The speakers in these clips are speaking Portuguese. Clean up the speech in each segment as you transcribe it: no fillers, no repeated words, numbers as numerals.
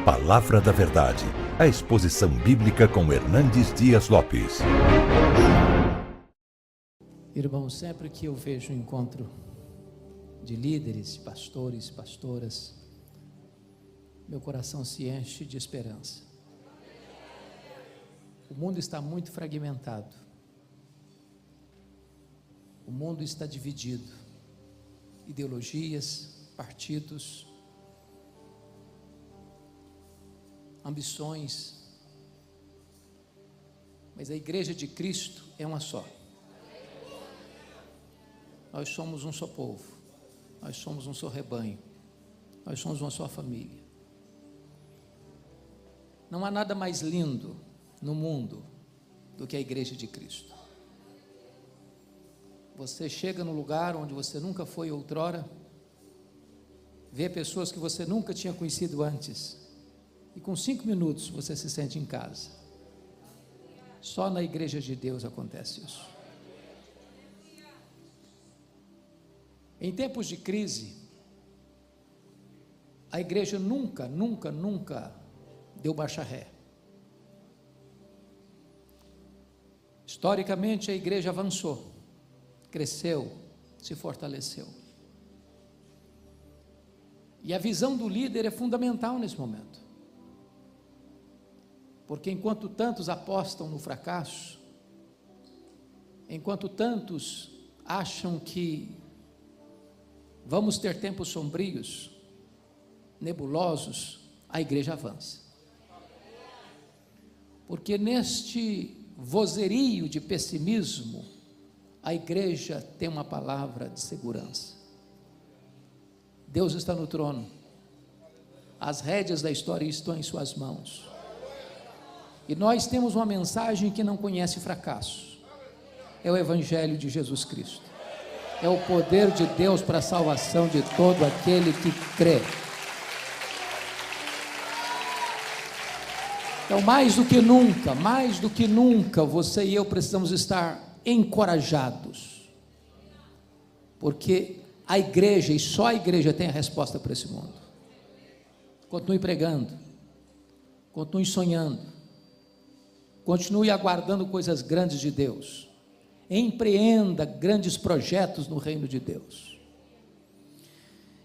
Palavra da Verdade, a exposição bíblica com Hernandes Dias Lopes. Irmãos, sempre que eu vejo um encontro de líderes, pastores, pastoras, meu coração se enche de esperança. O mundo está muito fragmentado. O mundo está dividido. Ideologias, partidos, ambições. Mas a Igreja de Cristo é uma só. Nós somos um só povo. Nós somos um só rebanho. Nós somos uma só família. Não há nada mais lindo no mundo do que a Igreja de Cristo. Você chega no lugar onde você nunca foi outrora, vê pessoas que você nunca tinha conhecido antes, e com 5 minutos você se sente em casa. Só na Igreja de Deus acontece isso. Em tempos de crise, a igreja nunca deu marcha ré. Historicamente, a igreja avançou, cresceu, se fortaleceu. E a visão do líder é fundamental nesse momento. Porque enquanto tantos apostam no fracasso, enquanto tantos acham que vamos ter tempos sombrios, nebulosos, a igreja avança. Porque neste vozerio de pessimismo, a igreja tem uma palavra de segurança. Deus está no trono. As rédeas da história estão em suas mãos. E nós temos uma mensagem que não conhece fracasso. É o Evangelho de Jesus Cristo. É o poder de Deus para a salvação de todo aquele que crê. Então, mais do que nunca, você e eu precisamos estar encorajados. Porque a igreja, e só a igreja tem a resposta para esse mundo. Continue pregando, continue sonhando, continue aguardando coisas grandes de Deus. Empreenda grandes projetos no reino de Deus.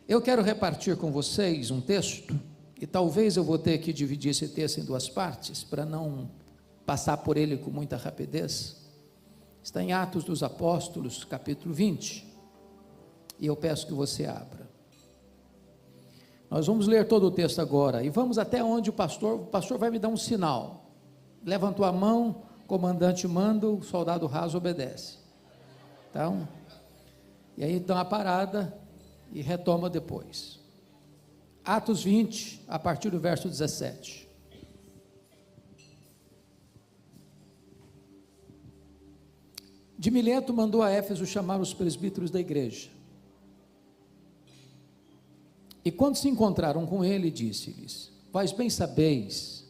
Eu quero repartir com vocês um texto, e talvez eu vou ter que dividir esse texto em 2 partes, para não passar por ele com muita rapidez. Está em Atos dos Apóstolos, capítulo 20, e eu peço que você abra. Nós vamos ler todo o texto agora, e vamos até onde o pastor vai me dar um sinal. Levantou a mão, comandante manda, o soldado raso obedece. Então, e aí dá uma parada e retoma depois. Atos 20, a partir do verso 17. De Mileto mandou a Éfeso chamar os presbíteros da igreja. E quando se encontraram com ele, disse-lhes: vós bem sabeis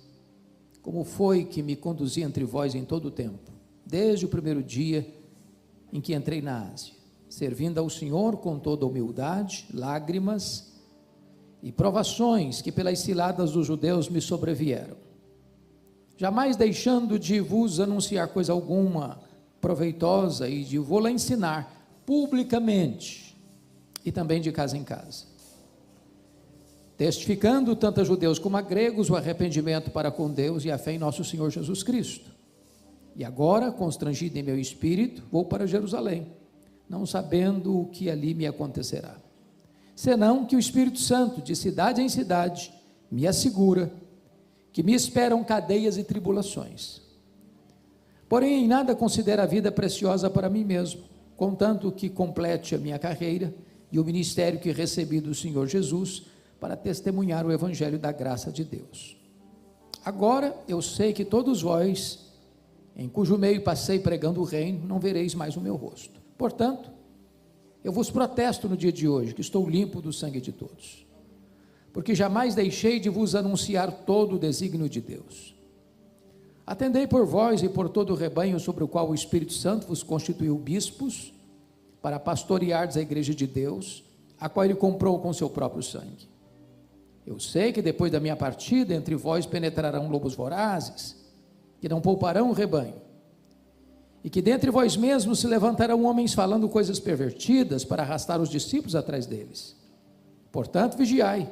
como foi que me conduzi entre vós em todo o tempo, desde o primeiro dia em que entrei na Ásia, servindo ao Senhor com toda humildade, lágrimas e provações que pelas ciladas dos judeus me sobrevieram, jamais deixando de vos anunciar coisa alguma proveitosa e de vou-la ensinar publicamente e também de casa em casa, testificando tanto a judeus como a gregos o arrependimento para com Deus e a fé em nosso Senhor Jesus Cristo. E agora, constrangido em meu espírito, vou para Jerusalém, não sabendo o que ali me acontecerá, senão que o Espírito Santo, de cidade em cidade, me assegura que me esperam cadeias e tribulações. Porém, em nada considero a vida preciosa para mim mesmo, contanto que complete a minha carreira e o ministério que recebi do Senhor Jesus, para testemunhar o Evangelho da graça de Deus. Agora eu sei que todos vós, em cujo meio passei pregando o reino, não vereis mais o meu rosto. Portanto, eu vos protesto no dia de hoje, que estou limpo do sangue de todos, porque jamais deixei de vos anunciar todo o desígnio de Deus. Atendei por vós e por todo o rebanho sobre o qual o Espírito Santo vos constituiu bispos, para pastoreardes a igreja de Deus, a qual ele comprou com seu próprio sangue. Eu sei que depois da minha partida, entre vós penetrarão lobos vorazes, que não pouparão o rebanho, e que dentre vós mesmos se levantarão homens falando coisas pervertidas para arrastar os discípulos atrás deles. Portanto, vigiai,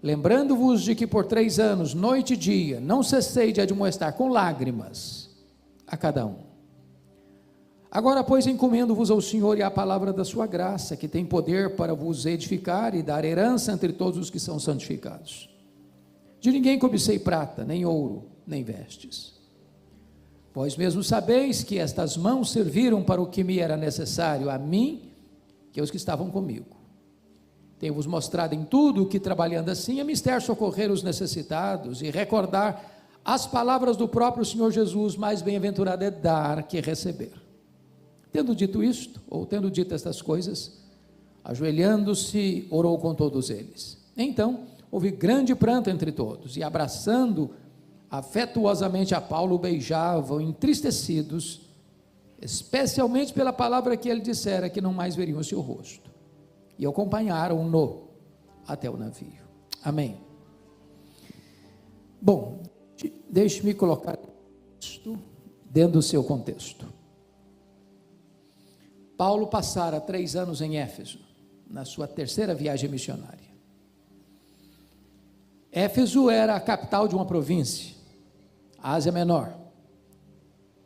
lembrando-vos de que por 3 anos, noite e dia, não cessei de admoestar com lágrimas a cada um. Agora, pois, encomendo-vos ao Senhor e à palavra da sua graça, que tem poder para vos edificar e dar herança entre todos os que são santificados. De ninguém cobicei prata, nem ouro, nem vestes. Vós mesmos sabeis que estas mãos serviram para o que me era necessário, a mim, que aos que estavam comigo. Tenho-vos mostrado em tudo que, trabalhando assim, é mister socorrer os necessitados e recordar as palavras do próprio Senhor Jesus: mais bem-aventurado é dar que receber. Tendo dito isto, ou tendo dito estas coisas, ajoelhando-se, orou com todos eles. Então, houve grande pranto entre todos, e abraçando afetuosamente a Paulo, beijavam, entristecidos, especialmente pela palavra que ele dissera, que não mais veriam o seu rosto. E acompanharam-no até o navio. Amém. Bom, deixe-me colocar isto dentro do seu contexto. Paulo passara 3 anos em Éfeso, na sua 3ª viagem missionária. Éfeso era a capital de uma província, a Ásia Menor.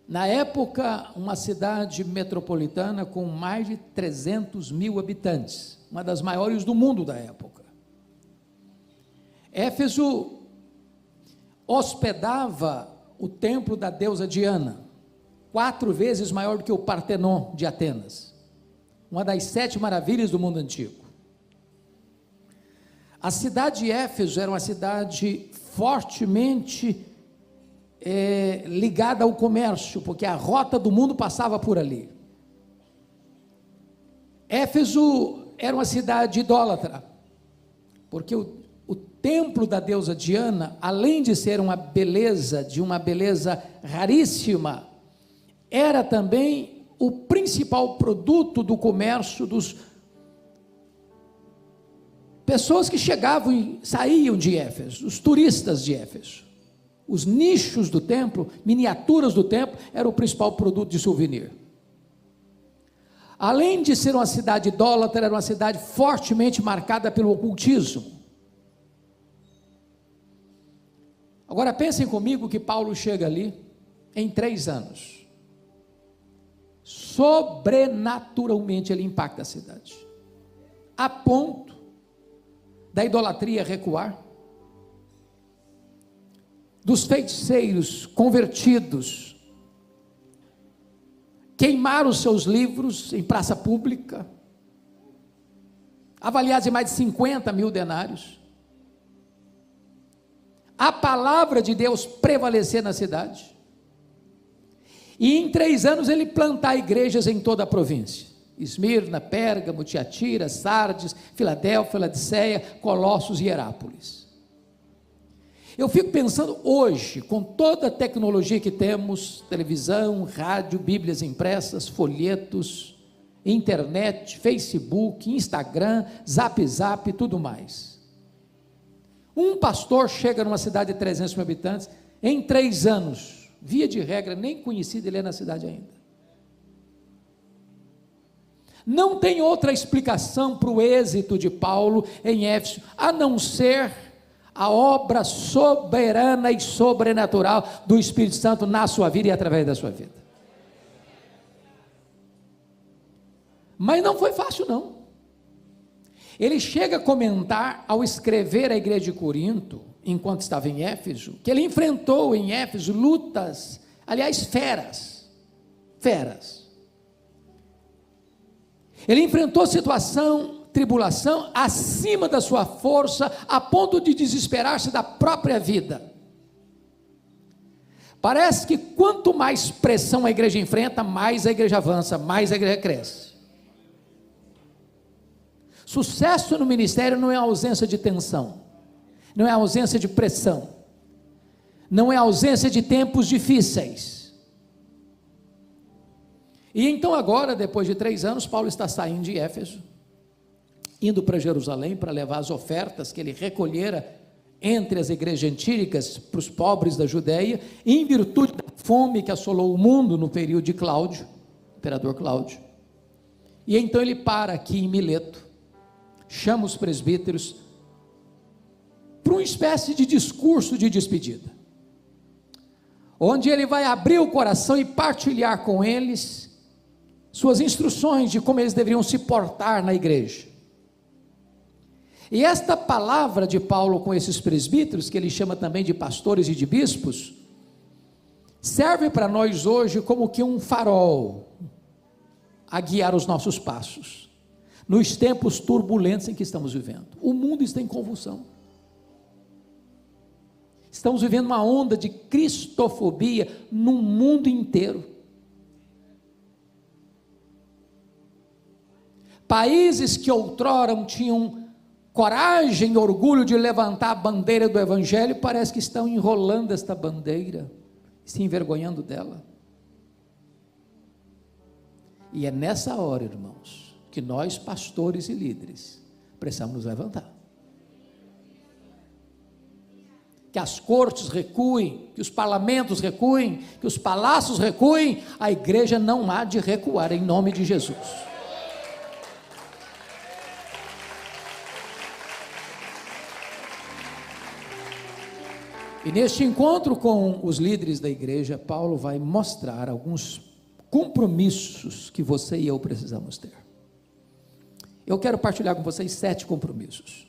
Na época, uma cidade metropolitana com mais de 300 mil habitantes, uma das maiores do mundo da época. Éfeso hospedava o templo da deusa Diana, 4 vezes maior do que o Partenon de Atenas, uma das 7 maravilhas do mundo antigo. A cidade de Éfeso era uma cidade fortemente ligada ao comércio, porque a rota do mundo passava por ali. Éfeso era uma cidade idólatra, porque o templo da deusa Diana, além de ser uma beleza raríssima, era também o principal produto do comércio dos pessoas que chegavam e saíam de Éfeso, os turistas de Éfeso. Os nichos do templo, miniaturas do templo, era o principal produto de souvenir. Além de ser uma cidade idólatra, era uma cidade fortemente marcada pelo ocultismo. Agora pensem comigo que Paulo chega ali em 3 anos. Sobrenaturalmente ele impacta a cidade, a ponto da idolatria recuar, dos feiticeiros convertidos queimaram os seus livros em praça pública, avaliados em mais de 50 mil denários, a palavra de Deus prevalecer na cidade, e em 3 anos ele plantar igrejas em toda a província: Esmirna, Pérgamo, Tiatira, Sardes, Filadélfia, Laodiceia, Colossos e Hierápolis. Eu fico pensando hoje, com toda a tecnologia que temos, televisão, rádio, bíblias impressas, folhetos, internet, Facebook, Instagram, Zap, tudo mais. Um pastor chega numa cidade de 300 mil habitantes, em 3 anos, via de regra, nem conhecido ele é na cidade ainda. Não tem outra explicação para o êxito de Paulo em Éfeso, a não ser a obra soberana e sobrenatural do Espírito Santo na sua vida e através da sua vida. Mas não foi fácil não. Ele chega a comentar, ao escrever à igreja de Corinto, enquanto estava em Éfeso, que ele enfrentou em Éfeso lutas, aliás, feras. Ele enfrentou situação, tribulação, acima da sua força, a ponto de desesperar-se da própria vida. Parece que quanto mais pressão a igreja enfrenta, mais a igreja avança, mais a igreja cresce. Sucesso no ministério não é ausência de tensão, não é ausência de pressão, não é ausência de tempos difíceis. E então agora, depois de 3 anos, Paulo está saindo de Éfeso, indo para Jerusalém para levar as ofertas que ele recolhera entre as igrejas antílicas para os pobres da Judéia, em virtude da fome que assolou o mundo no período de Cláudio, imperador Cláudio. E então ele para aqui em Mileto, chama os presbíteros para uma espécie de discurso de despedida, onde ele vai abrir o coração e partilhar com eles suas instruções de como eles deveriam se portar na igreja. E esta palavra de Paulo com esses presbíteros, que ele chama também de pastores e de bispos, serve para nós hoje como que um farol a guiar os nossos passos, nos tempos turbulentos em que estamos vivendo. O mundo está em convulsão, estamos vivendo uma onda de cristofobia no mundo inteiro. Países que outrora tinham coragem e orgulho de levantar a bandeira do Evangelho, parece que estão enrolando esta bandeira, se envergonhando dela. E é nessa hora, irmãos, que nós, pastores e líderes, precisamos nos levantar. Que as cortes recuem, que os parlamentos recuem, que os palácios recuem, a igreja não há de recuar, em nome de Jesus. E neste encontro com os líderes da igreja, Paulo vai mostrar alguns compromissos que você e eu precisamos ter. Eu quero partilhar com vocês 7 compromissos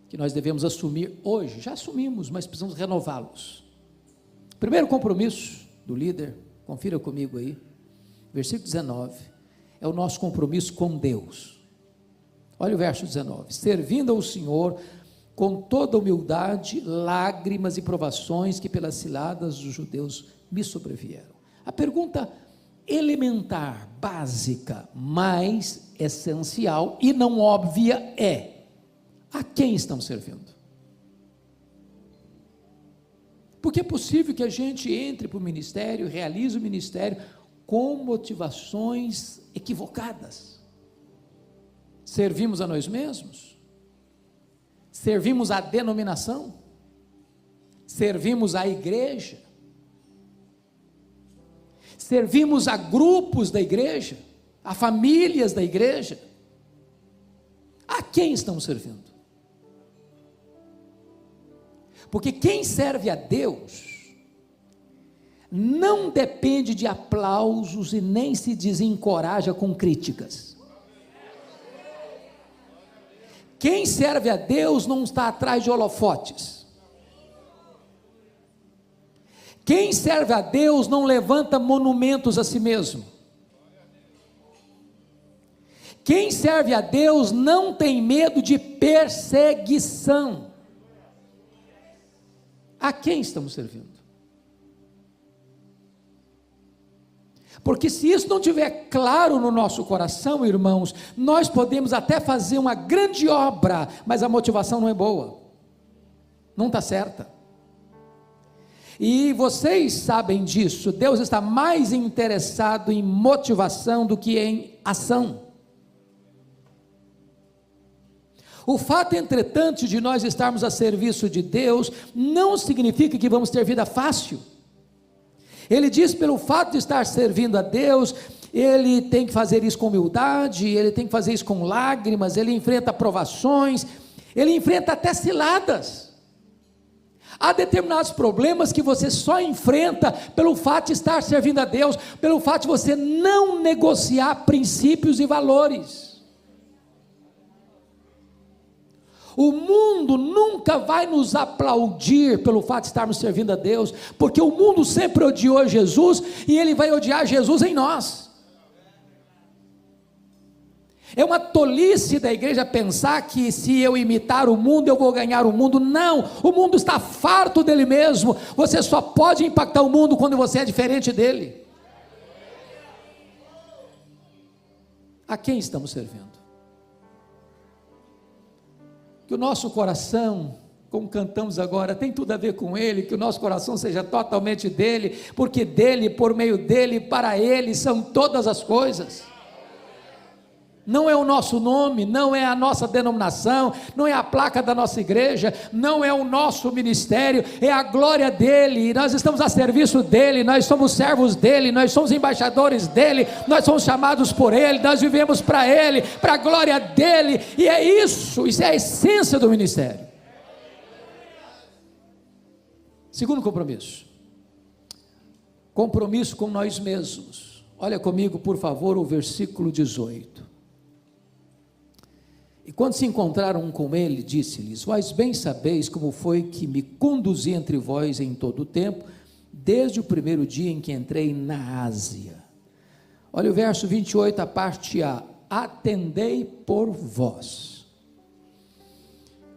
que nós devemos assumir hoje. Já assumimos, mas precisamos renová-los. Primeiro compromisso do líder, confira comigo aí, versículo 19, é o nosso compromisso com Deus. Olha o verso 19: servindo ao Senhor com toda humildade, lágrimas e provações que pelas ciladas dos judeus me sobrevieram. A pergunta elementar, básica, mais essencial e não óbvia é: a quem estamos servindo? Porque é possível que a gente entre para o ministério, realize o ministério com motivações equivocadas. Servimos a nós mesmos? Servimos a denominação? Servimos a igreja? Servimos a grupos da igreja? A famílias da igreja? A quem estamos servindo? Porque quem serve a Deus não depende de aplausos e nem se desencoraja com críticas. Quem serve a Deus não está atrás de holofotes. Quem serve a Deus não levanta monumentos a si mesmo. Quem serve a Deus não tem medo de perseguição. A quem estamos servindo? Porque se isso não estiver claro no nosso coração, irmãos, nós podemos até fazer uma grande obra, mas a motivação não é boa, não está certa. E vocês sabem disso, Deus está mais interessado em motivação do que em ação. O fato, entretanto, de nós estarmos a serviço de Deus, não significa que vamos ter vida fácil. Ele diz, pelo fato de estar servindo a Deus, ele tem que fazer isso com humildade, ele tem que fazer isso com lágrimas, ele enfrenta provações, ele enfrenta até ciladas. Há determinados problemas que você só enfrenta pelo fato de estar servindo a Deus, pelo fato de você não negociar princípios e valores. O mundo nunca vai nos aplaudir pelo fato de estarmos servindo a Deus, porque o mundo sempre odiou Jesus, e ele vai odiar Jesus em nós. É uma tolice da igreja pensar que se eu imitar o mundo, eu vou ganhar o mundo. Não, o mundo está farto dele mesmo. Você só pode impactar o mundo quando você é diferente dele. A quem estamos servindo? Que o nosso coração, como cantamos agora, tem tudo a ver com Ele, que o nosso coração seja totalmente dEle, porque dEle, por meio dEle, para Ele são todas as coisas. Não é o nosso nome, não é a nossa denominação, não é a placa da nossa igreja, não é o nosso ministério, é a glória dele. Nós estamos a serviço dele, nós somos servos dele, nós somos embaixadores dele, nós somos chamados por ele, nós vivemos para ele, para a glória dele, e é isso é a essência do ministério. Segundo compromisso, compromisso com nós mesmos. Olha comigo, por favor, o versículo 18. E quando se encontraram com ele, disse-lhes: vós bem sabeis como foi que me conduzi entre vós em todo o tempo, desde o primeiro dia em que entrei na Ásia. Olha o verso 28, a parte A: atendei por vós.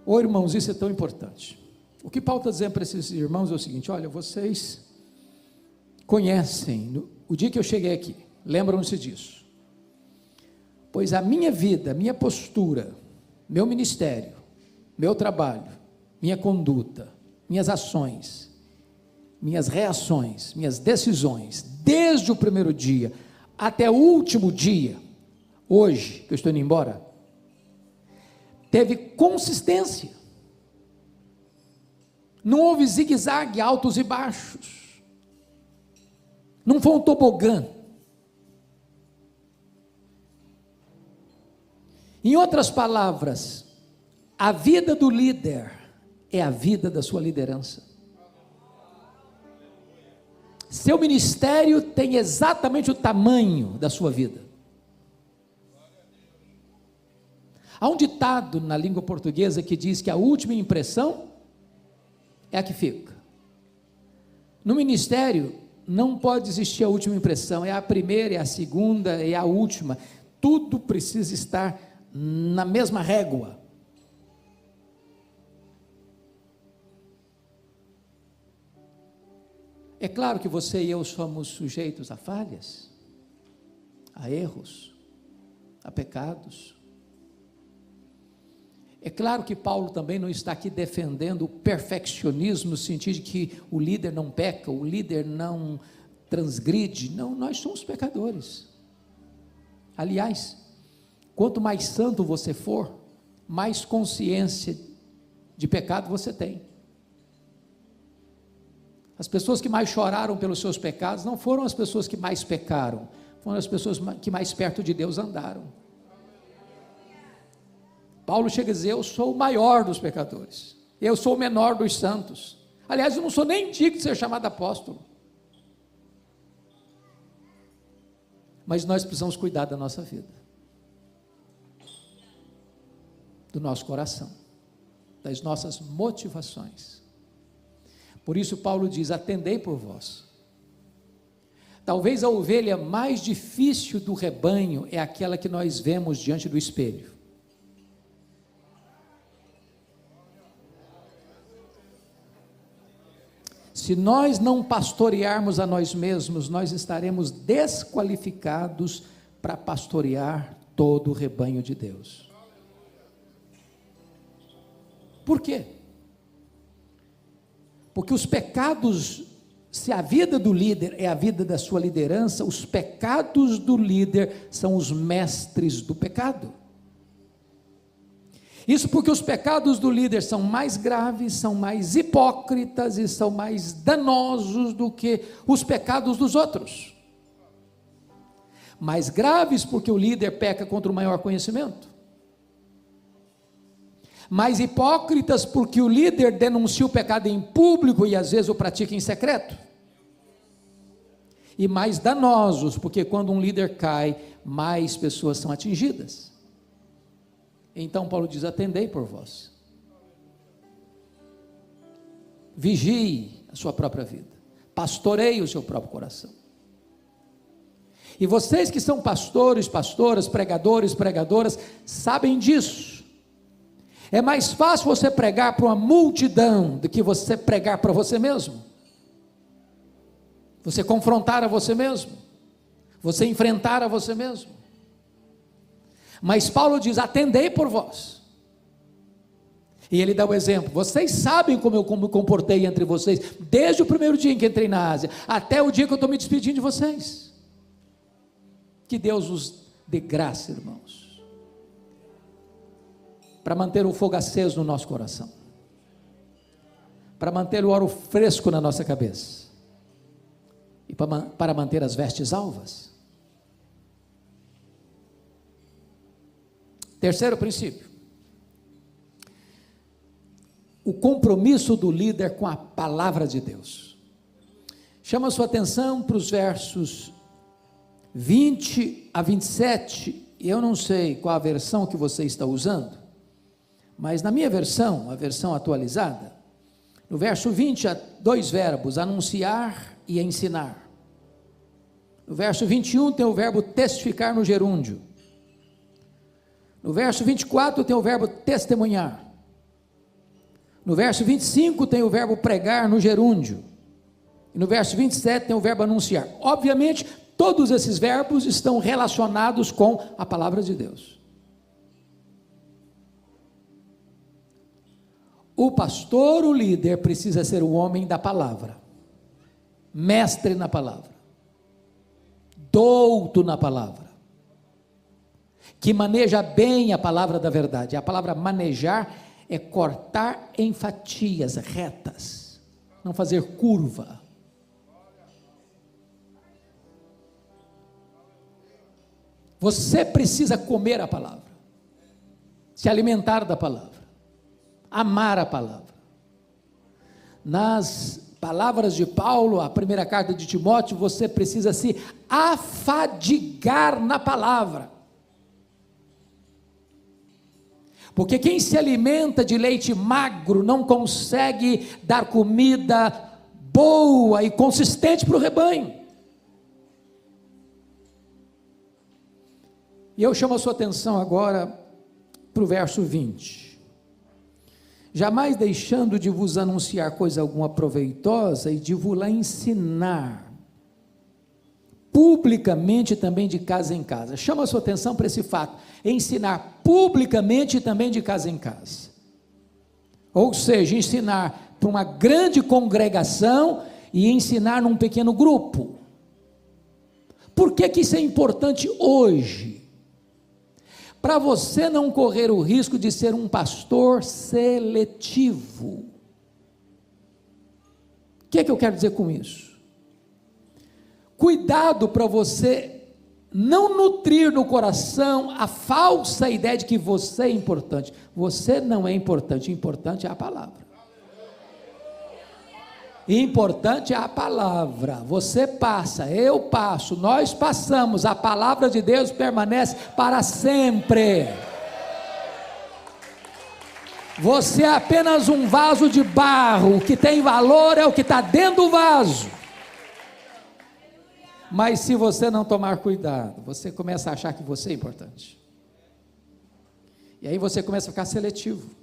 Ô irmãos, isso é tão importante. O que Paulo está dizendo para esses irmãos é o seguinte: olha, vocês conhecem, o dia que eu cheguei aqui, lembram-se disso, pois a minha vida, minha postura, meu ministério, meu trabalho, minha conduta, minhas ações, minhas reações, minhas decisões, desde o primeiro dia até o último dia, hoje, que eu estou indo embora, teve consistência, não houve zigue-zague, altos e baixos, não foi um tobogã. Em outras palavras, a vida do líder é a vida da sua liderança. Seu ministério tem exatamente o tamanho da sua vida. Há um ditado na língua portuguesa que diz que a última impressão é a que fica. No ministério não pode existir a última impressão, é a primeira, é a segunda, é a última. Tudo precisa estar na mesma régua. É claro que você e eu somos sujeitos a falhas, a erros, a pecados. É claro que Paulo também não está aqui defendendo o perfeccionismo, no sentido de que o líder não peca, o líder não transgride. Não, nós somos pecadores. Aliás, quanto mais santo você for, mais consciência de pecado você tem. As pessoas que mais choraram pelos seus pecados não foram as pessoas que mais pecaram, foram as pessoas que mais perto de Deus andaram. Paulo chega a dizer: eu sou o maior dos pecadores, eu sou o menor dos santos. Aliás, eu não sou nem digno de ser chamado apóstolo. Mas nós precisamos cuidar da nossa vida, do nosso coração, das nossas motivações. Por isso Paulo diz: atendei por vós. Talvez a ovelha mais difícil do rebanho é aquela que nós vemos diante do espelho. Se nós não pastorearmos a nós mesmos, nós estaremos desqualificados para pastorear todo o rebanho de Deus. Por quê? Porque os pecados, se a vida do líder é a vida da sua liderança, os pecados do líder são os mestres do pecado. Isso porque os pecados do líder são mais graves, são mais hipócritas e são mais danosos do que os pecados dos outros. Mais graves porque o líder peca contra o maior conhecimento. Mais hipócritas porque o líder denuncia o pecado em público e às vezes o pratica em secreto. E mais danosos porque quando um líder cai, mais pessoas são atingidas. Então Paulo diz: atendei por vós. Vigie a sua própria vida, pastoreie o seu próprio coração. E vocês que são pastores, pastoras, pregadores, pregadoras, sabem disso. É mais fácil você pregar para uma multidão do que você pregar para você mesmo. Você confrontar a você mesmo, você enfrentar a você mesmo. Mas Paulo diz: atendei por vós. E ele dá o exemplo: vocês sabem como eu me comportei entre vocês, desde o primeiro dia em que entrei na Ásia, até o dia que eu estou me despedindo de vocês. Que Deus os dê graça, irmãos, para manter o fogo aceso no nosso coração, para manter o óleo fresco na nossa cabeça, e para manter as vestes alvas. Terceiro princípio: o compromisso do líder com a palavra de Deus. Chama a sua atenção para os versos 20 a 27, e eu não sei qual a versão que você está usando, mas na minha versão, a versão atualizada, no verso 20 há dois verbos, anunciar e ensinar. No verso 21 tem o verbo testificar no gerúndio. No verso 24 tem o verbo testemunhar. No verso 25 tem o verbo pregar no gerúndio. E no verso 27 tem o verbo anunciar. Obviamente, todos esses verbos estão relacionados com a palavra de Deus. O pastor, o líder, precisa ser o homem da palavra, mestre na palavra, douto na palavra, que maneja bem a palavra da verdade. A palavra manejar é cortar em fatias retas, não fazer curva. Você precisa comer a palavra, se alimentar da palavra, amar a palavra. Nas palavras de Paulo, a primeira carta de Timóteo, você precisa se afadigar na palavra. Porque quem se alimenta de leite magro não consegue dar comida boa e consistente para o rebanho. E eu chamo a sua atenção agora para o verso 20. Jamais deixando de vos anunciar coisa alguma proveitosa e de vos-la ensinar, publicamente também de casa em casa. Chama a sua atenção para esse fato, ensinar publicamente também de casa em casa. Ou seja, ensinar para uma grande congregação e ensinar num pequeno grupo. Por que que isso é importante hoje? Para você não correr o risco de ser um pastor seletivo. O que é que eu quero dizer com isso? Cuidado para você não nutrir no coração a falsa ideia de que você é importante. Você não é importante, importante é a palavra. Importante é a palavra. Você passa, eu passo, nós passamos, a palavra de Deus permanece para sempre. Você é apenas um vaso de barro, o que tem valor é o que está dentro do vaso. Mas se você não tomar cuidado, você começa a achar que você é importante. E aí você começa a ficar seletivo.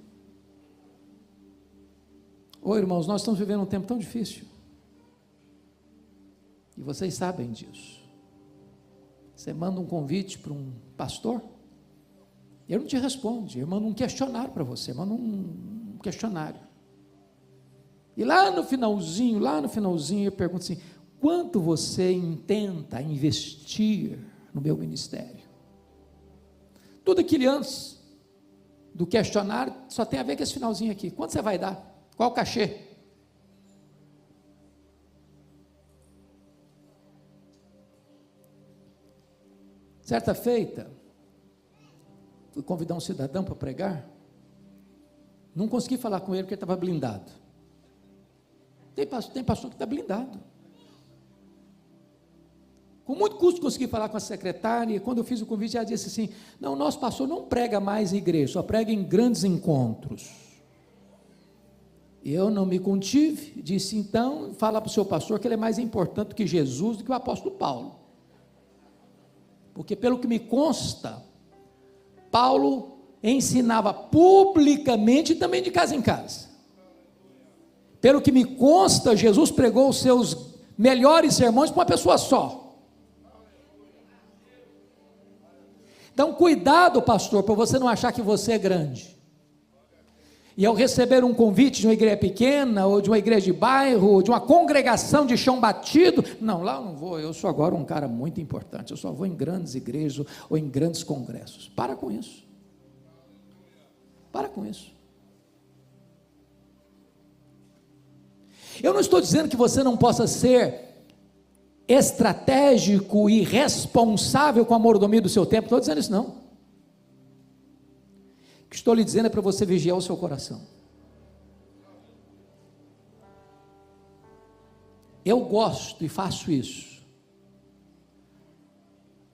Ô irmãos, nós estamos vivendo um tempo tão difícil, e vocês sabem disso. Você manda um convite para um pastor, ele não te responde, ele manda um questionário para você, manda um questionário, e lá no finalzinho, eu pergunto assim: quanto você intenta investir no meu ministério? Tudo aquilo antes do questionário só tem a ver com esse finalzinho aqui. Quanto você vai dar? Qual o cachê? Certa feita, fui convidar um cidadão para pregar, não consegui falar com ele porque ele estava blindado. Tem pastor que está blindado. Com muito custo consegui falar com a secretária, e quando eu fiz o convite, ela disse assim: não, nosso pastor não prega mais em igreja, só prega em grandes encontros. Eu não me contive, disse: então, fala para o seu pastor que ele é mais importante do que Jesus, do que o apóstolo Paulo. Porque pelo que me consta, Paulo ensinava publicamente e também de casa em casa. Pelo que me consta, Jesus pregou os seus melhores sermões para uma pessoa só. Então, cuidado, pastor, para você não achar que você é grande. E ao receber um convite de uma igreja pequena, ou de uma igreja de bairro, ou de uma congregação de chão batido, não, lá eu não vou, eu sou agora um cara muito importante, eu só vou em grandes igrejas, ou em grandes congressos. Para com isso. Para com isso. Eu não estou dizendo que você não possa ser estratégico e responsável com a mordomia do seu tempo, não estou dizendo isso não. O que estou lhe dizendo é para você vigiar o seu coração. Eu gosto e faço isso.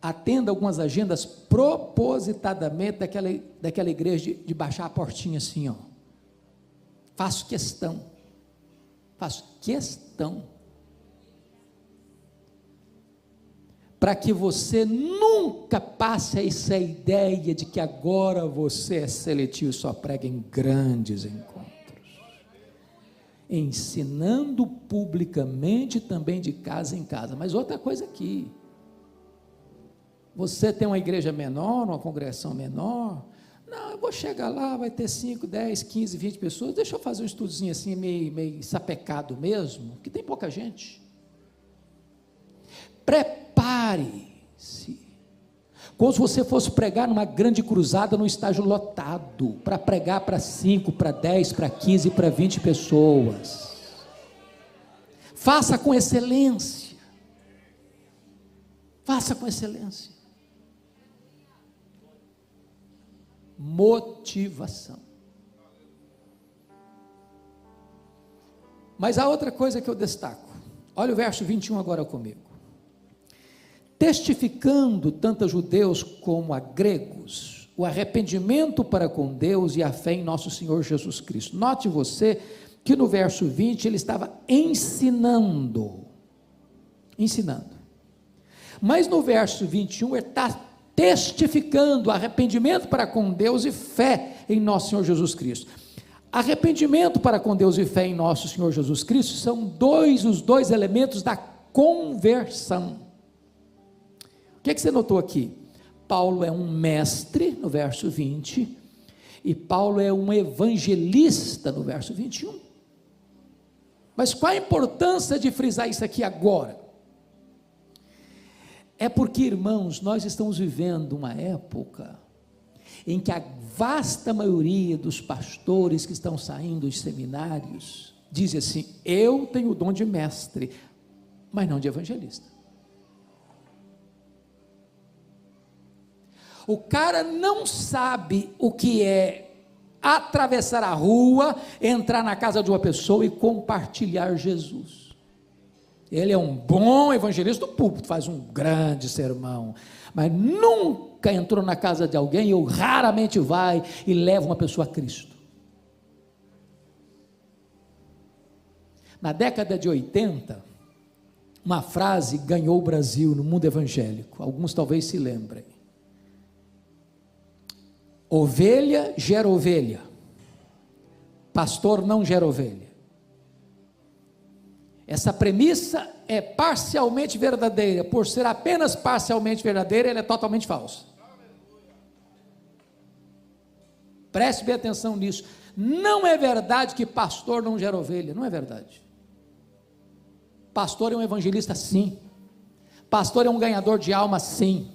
Atenda algumas agendas propositadamente daquela igreja de baixar a portinha assim, ó. Faço questão. Para que você nunca passe essa ideia de que agora você é seletivo e só prega em grandes encontros. Ensinando publicamente também de casa em casa. Mas outra coisa aqui, você tem uma igreja menor, uma congregação menor, não, eu vou chegar lá, vai ter 5, 10, 15, 20 pessoas, deixa eu fazer um estudozinho assim, meio sapecado mesmo, que tem pouca gente. Prepare-se, como se você fosse pregar numa grande cruzada, num estágio lotado, para pregar para 5, para 10, para 15, para 20 pessoas. Faça com excelência. Faça com excelência. Motivação. Mas há outra coisa que eu destaco. Olha o verso 21 agora comigo. Testificando tanto a judeus como a gregos, o arrependimento para com Deus e a fé em nosso Senhor Jesus Cristo. Note você que no verso 20 ele estava ensinando. Mas no verso 21 ele está testificando arrependimento para com Deus e fé em nosso Senhor Jesus Cristo. Arrependimento para com Deus e fé em nosso Senhor Jesus Cristo são os dois elementos da conversão. O que você notou aqui? Paulo é um mestre no verso 20 e Paulo é um evangelista no verso 21. Mas qual a importância de frisar isso aqui agora? É porque, irmãos, nós estamos vivendo uma época em que a vasta maioria dos pastores que estão saindo dos seminários diz assim: eu tenho o dom de mestre, mas não de evangelista. O cara não sabe o que é atravessar a rua, entrar na casa de uma pessoa e compartilhar Jesus. Ele é um bom evangelista do púlpito, faz um grande sermão, mas nunca entrou na casa de alguém, ou raramente vai e leva uma pessoa a Cristo. Na década de 80, uma frase ganhou o Brasil no mundo evangélico, alguns talvez se lembrem: ovelha gera ovelha, pastor não gera ovelha. Essa premissa é parcialmente verdadeira. Por ser apenas parcialmente verdadeira, ela é totalmente falsa. Preste bem atenção nisso. Não é verdade que pastor não gera ovelha. Não é verdade. Pastor é um evangelista, sim. Pastor é um ganhador de alma, sim.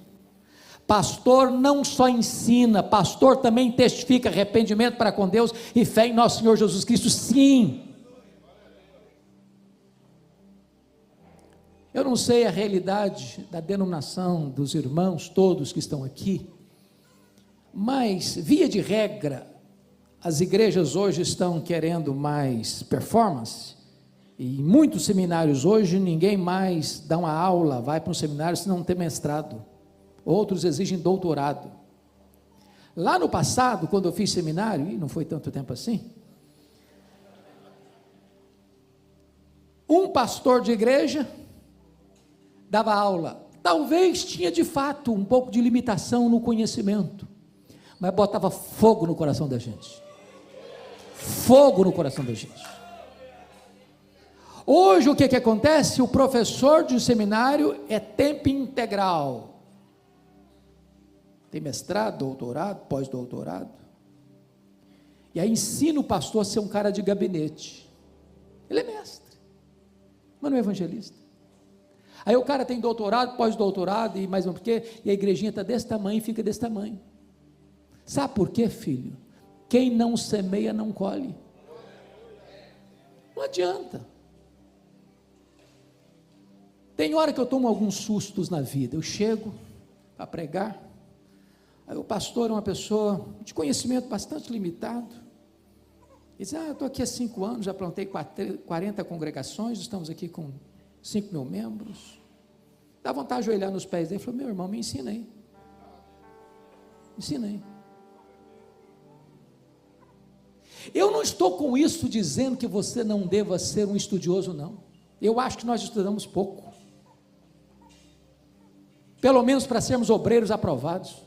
Pastor não só ensina, pastor também testifica arrependimento para com Deus e fé em nosso Senhor Jesus Cristo, sim. Eu não sei a realidade da denominação dos irmãos todos que estão aqui, mas via de regra, as igrejas hoje estão querendo mais performance, e em muitos seminários hoje ninguém mais dá uma aula, vai para um seminário se não tem mestrado, outros exigem doutorado. Lá no passado, quando eu fiz seminário, e não foi tanto tempo assim, um pastor de igreja dava aula, talvez tinha de fato um pouco de limitação no conhecimento, mas botava fogo no coração da gente, fogo no coração da gente. Hoje o que acontece? O professor de um seminário é tempo integral, tem mestrado, doutorado, pós-doutorado, e aí ensina o pastor a ser um cara de gabinete. Ele é mestre, mas não é evangelista. Aí o cara tem doutorado, pós-doutorado, e mais um porque, e a igrejinha está desse tamanho e fica desse tamanho. Sabe por quê, filho? Quem não semeia não colhe. Não adianta. Tem hora que eu tomo alguns sustos na vida. Eu chego para pregar, aí o pastor é uma pessoa de conhecimento bastante limitado. Ele diz: eu estou aqui há 5 anos, já plantei 40 congregações, estamos aqui com 5 mil membros. Dá vontade de ajoelhar nos pés dele. Ele falou: meu irmão, me ensina aí. Ensina aí. Eu não estou com isso dizendo que você não deva ser um estudioso, não. Eu acho que nós estudamos pouco. Pelo menos para sermos obreiros aprovados.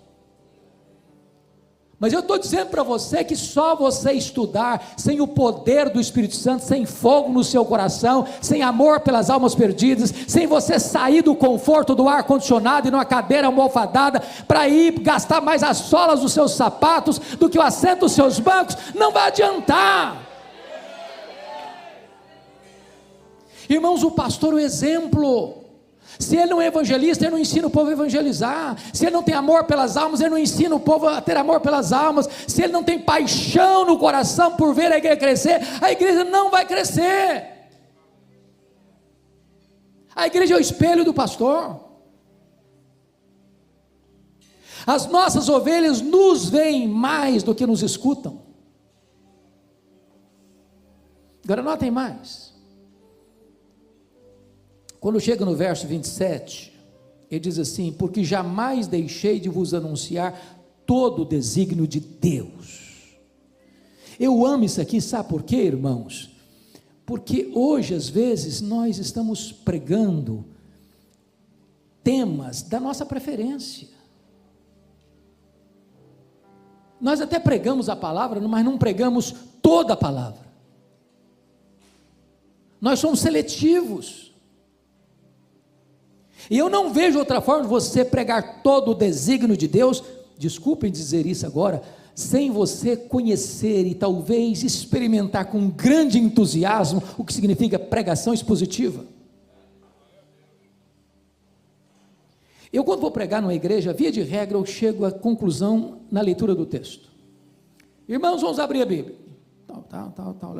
Mas eu estou dizendo para você que só você estudar, sem o poder do Espírito Santo, sem fogo no seu coração, sem amor pelas almas perdidas, sem você sair do conforto do ar-condicionado e numa cadeira almofadada, para ir gastar mais as solas dos seus sapatos, do que o assento dos seus bancos, não vai adiantar. Irmãos, o pastor é o exemplo. Se ele não é evangelista, ele não ensina o povo a evangelizar. Se ele não tem amor pelas almas, ele não ensina o povo a ter amor pelas almas. Se ele não tem paixão no coração por ver a igreja crescer, a igreja não vai crescer. A igreja é o espelho do pastor. As nossas ovelhas nos veem mais do que nos escutam. Agora notem mais. Quando chega no verso 27, ele diz assim: porque jamais deixei de vos anunciar todo o desígnio de Deus. Eu amo isso aqui, sabe por quê, irmãos? Porque hoje, às vezes, nós estamos pregando temas da nossa preferência. Nós até pregamos a palavra, mas não pregamos toda a palavra. Nós somos seletivos. E eu não vejo outra forma de você pregar todo o desígnio de Deus, desculpem dizer isso agora, sem você conhecer e talvez experimentar com grande entusiasmo o que significa pregação expositiva. Eu, quando vou pregar numa igreja, via de regra, eu chego à conclusão na leitura do texto. Irmãos, vamos abrir a Bíblia.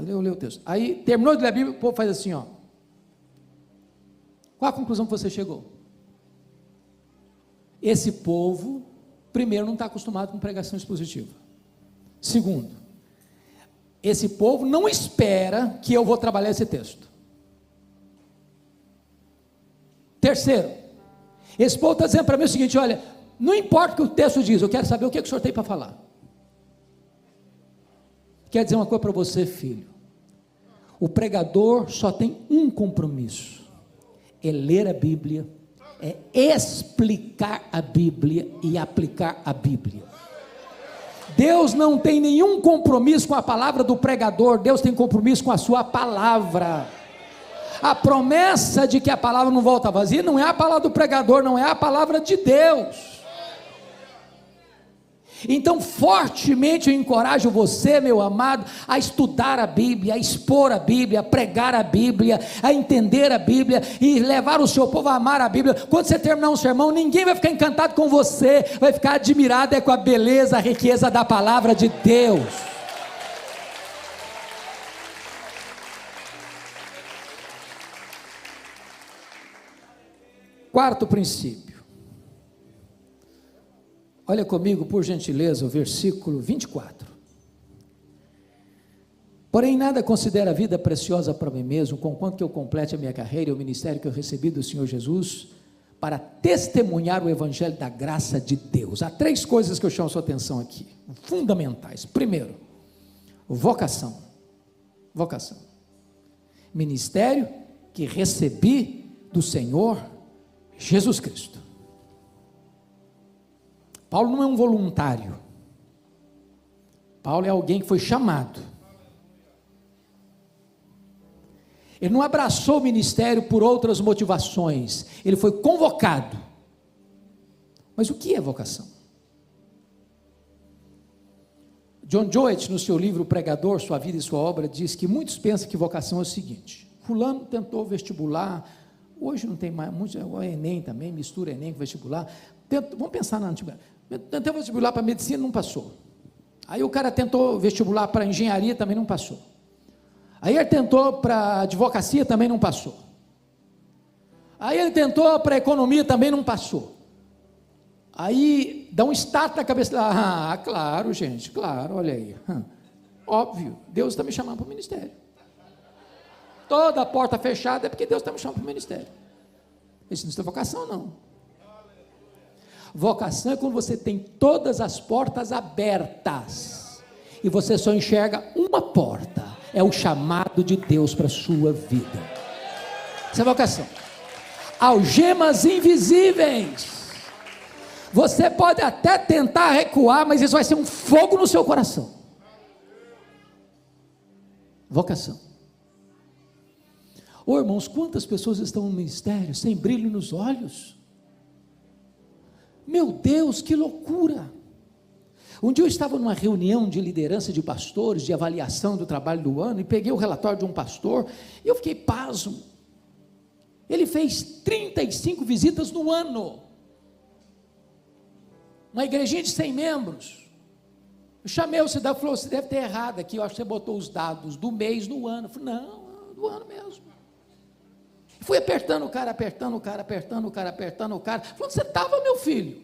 Eu leio o texto. Aí, terminou de ler a Bíblia, o povo faz assim, ó. Qual a conclusão que você chegou? Esse povo, primeiro, não está acostumado com pregação expositiva. Segundo, esse povo não espera que eu vou trabalhar esse texto. Terceiro, esse povo está dizendo para mim o seguinte: olha, não importa o que o texto diz, eu quero saber o que o senhor tem para falar. Quer dizer uma coisa para você, filho: o pregador só tem um compromisso, é ler a Bíblia, é explicar a Bíblia e aplicar a Bíblia. Deus não tem nenhum compromisso com a palavra do pregador, Deus tem compromisso com a sua palavra. A promessa de que a palavra não volta vazia não é a palavra do pregador, não é a palavra de Deus. Então, fortemente eu encorajo você, meu amado, a estudar a Bíblia, a expor a Bíblia, a pregar a Bíblia, a entender a Bíblia e levar o seu povo a amar a Bíblia. Quando você terminar um sermão, ninguém vai ficar encantado com você, vai ficar admirado com a beleza, a riqueza da palavra de Deus. Quarto princípio. Olha comigo, por gentileza, o versículo 24. Porém, nada considero a vida preciosa para mim mesmo, conquanto que eu complete a minha carreira e o ministério que eu recebi do Senhor Jesus, para testemunhar o evangelho da graça de Deus. Há 3 coisas que eu chamo a sua atenção aqui, fundamentais. Primeiro, vocação. Vocação. Ministério que recebi do Senhor Jesus Cristo. Paulo não é um voluntário. Paulo é alguém que foi chamado. Ele não abraçou o ministério por outras motivações. Ele foi convocado. Mas o que é vocação? John Joett, no seu livro Pregador, Sua Vida e Sua Obra, diz que muitos pensam que vocação é o seguinte: fulano tentou vestibular, hoje não tem mais, o Enem também, mistura Enem com vestibular, vamos pensar na antigüedade, tentou vestibular para medicina, não passou, Aí o cara tentou vestibular para engenharia, também não passou. Aí ele tentou para advocacia, também não passou. Aí ele tentou para economia, também não passou. Aí dá um start na cabeça dela. Claro, gente, claro, olha aí. Óbvio, Deus está me chamando para o ministério. Toda a porta fechada é porque Deus está me chamando para o ministério. Isso não é vocação, não. Vocação é quando você tem todas as portas abertas e você só enxerga uma porta. É o chamado de Deus para a sua vida. Isso é vocação. Algemas invisíveis. Você pode até tentar recuar, mas isso vai ser um fogo no seu coração. Vocação. Ô irmãos, quantas pessoas estão no ministério sem brilho nos olhos? Meu Deus, que loucura! Um dia eu estava numa reunião de liderança de pastores, de avaliação do trabalho do ano, e peguei o relatório de um pastor, e eu fiquei pasmo. Ele fez 35 visitas no ano. Uma igrejinha de 100 membros. Eu chamei o cidadão e falou: você deve ter errado aqui, eu acho que você botou os dados do mês no ano. Eu falei: não, do ano mesmo. Fui apertando o cara. Falou: onde você estava, meu filho?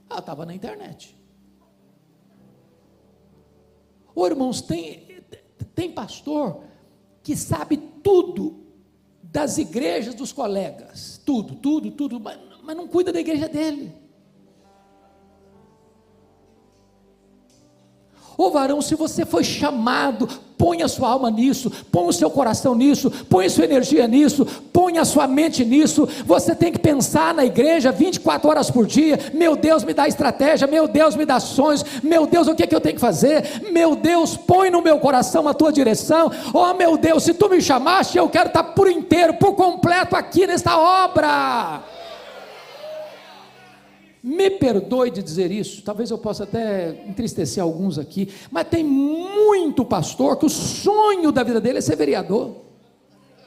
Eu estava na internet. Ô irmãos, tem pastor que sabe tudo das igrejas dos colegas, tudo, mas não cuida da igreja dele. Ô varão, se você foi chamado, põe a sua alma nisso, põe o seu coração nisso, põe a sua energia nisso, põe a sua mente nisso. Você tem que pensar na igreja 24 horas por dia. Meu Deus, me dá estratégia, meu Deus, me dá sonhos, meu Deus, o que é que eu tenho que fazer? Meu Deus, põe no meu coração a tua direção. Oh meu Deus, se tu me chamaste, eu quero estar por inteiro, por completo aqui nesta obra. Me perdoe de dizer isso, talvez eu possa até entristecer alguns aqui, mas tem muito pastor que o sonho da vida dele é ser vereador.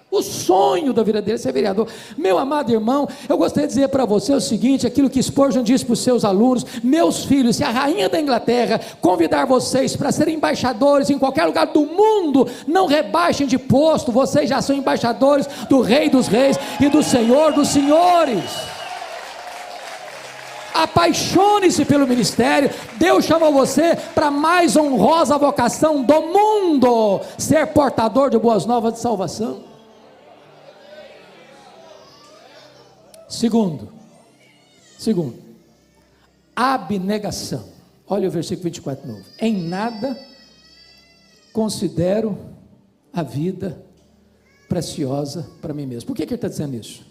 O sonho da vida dele é ser vereador. Meu amado irmão, eu gostaria de dizer para você o seguinte: aquilo que Spurgeon disse para os seus alunos: meus filhos, se a rainha da Inglaterra convidar vocês para serem embaixadores em qualquer lugar do mundo, não rebaixem de posto, vocês já são embaixadores do Rei dos Reis e do Senhor dos Senhores. Apaixone-se pelo ministério. Deus chamou você para a mais honrosa vocação do mundo: ser portador de boas novas de salvação. Segundo, abnegação. Olha o versículo 24 novo. Em nada considero a vida preciosa para mim mesmo. Por que ele está dizendo isso?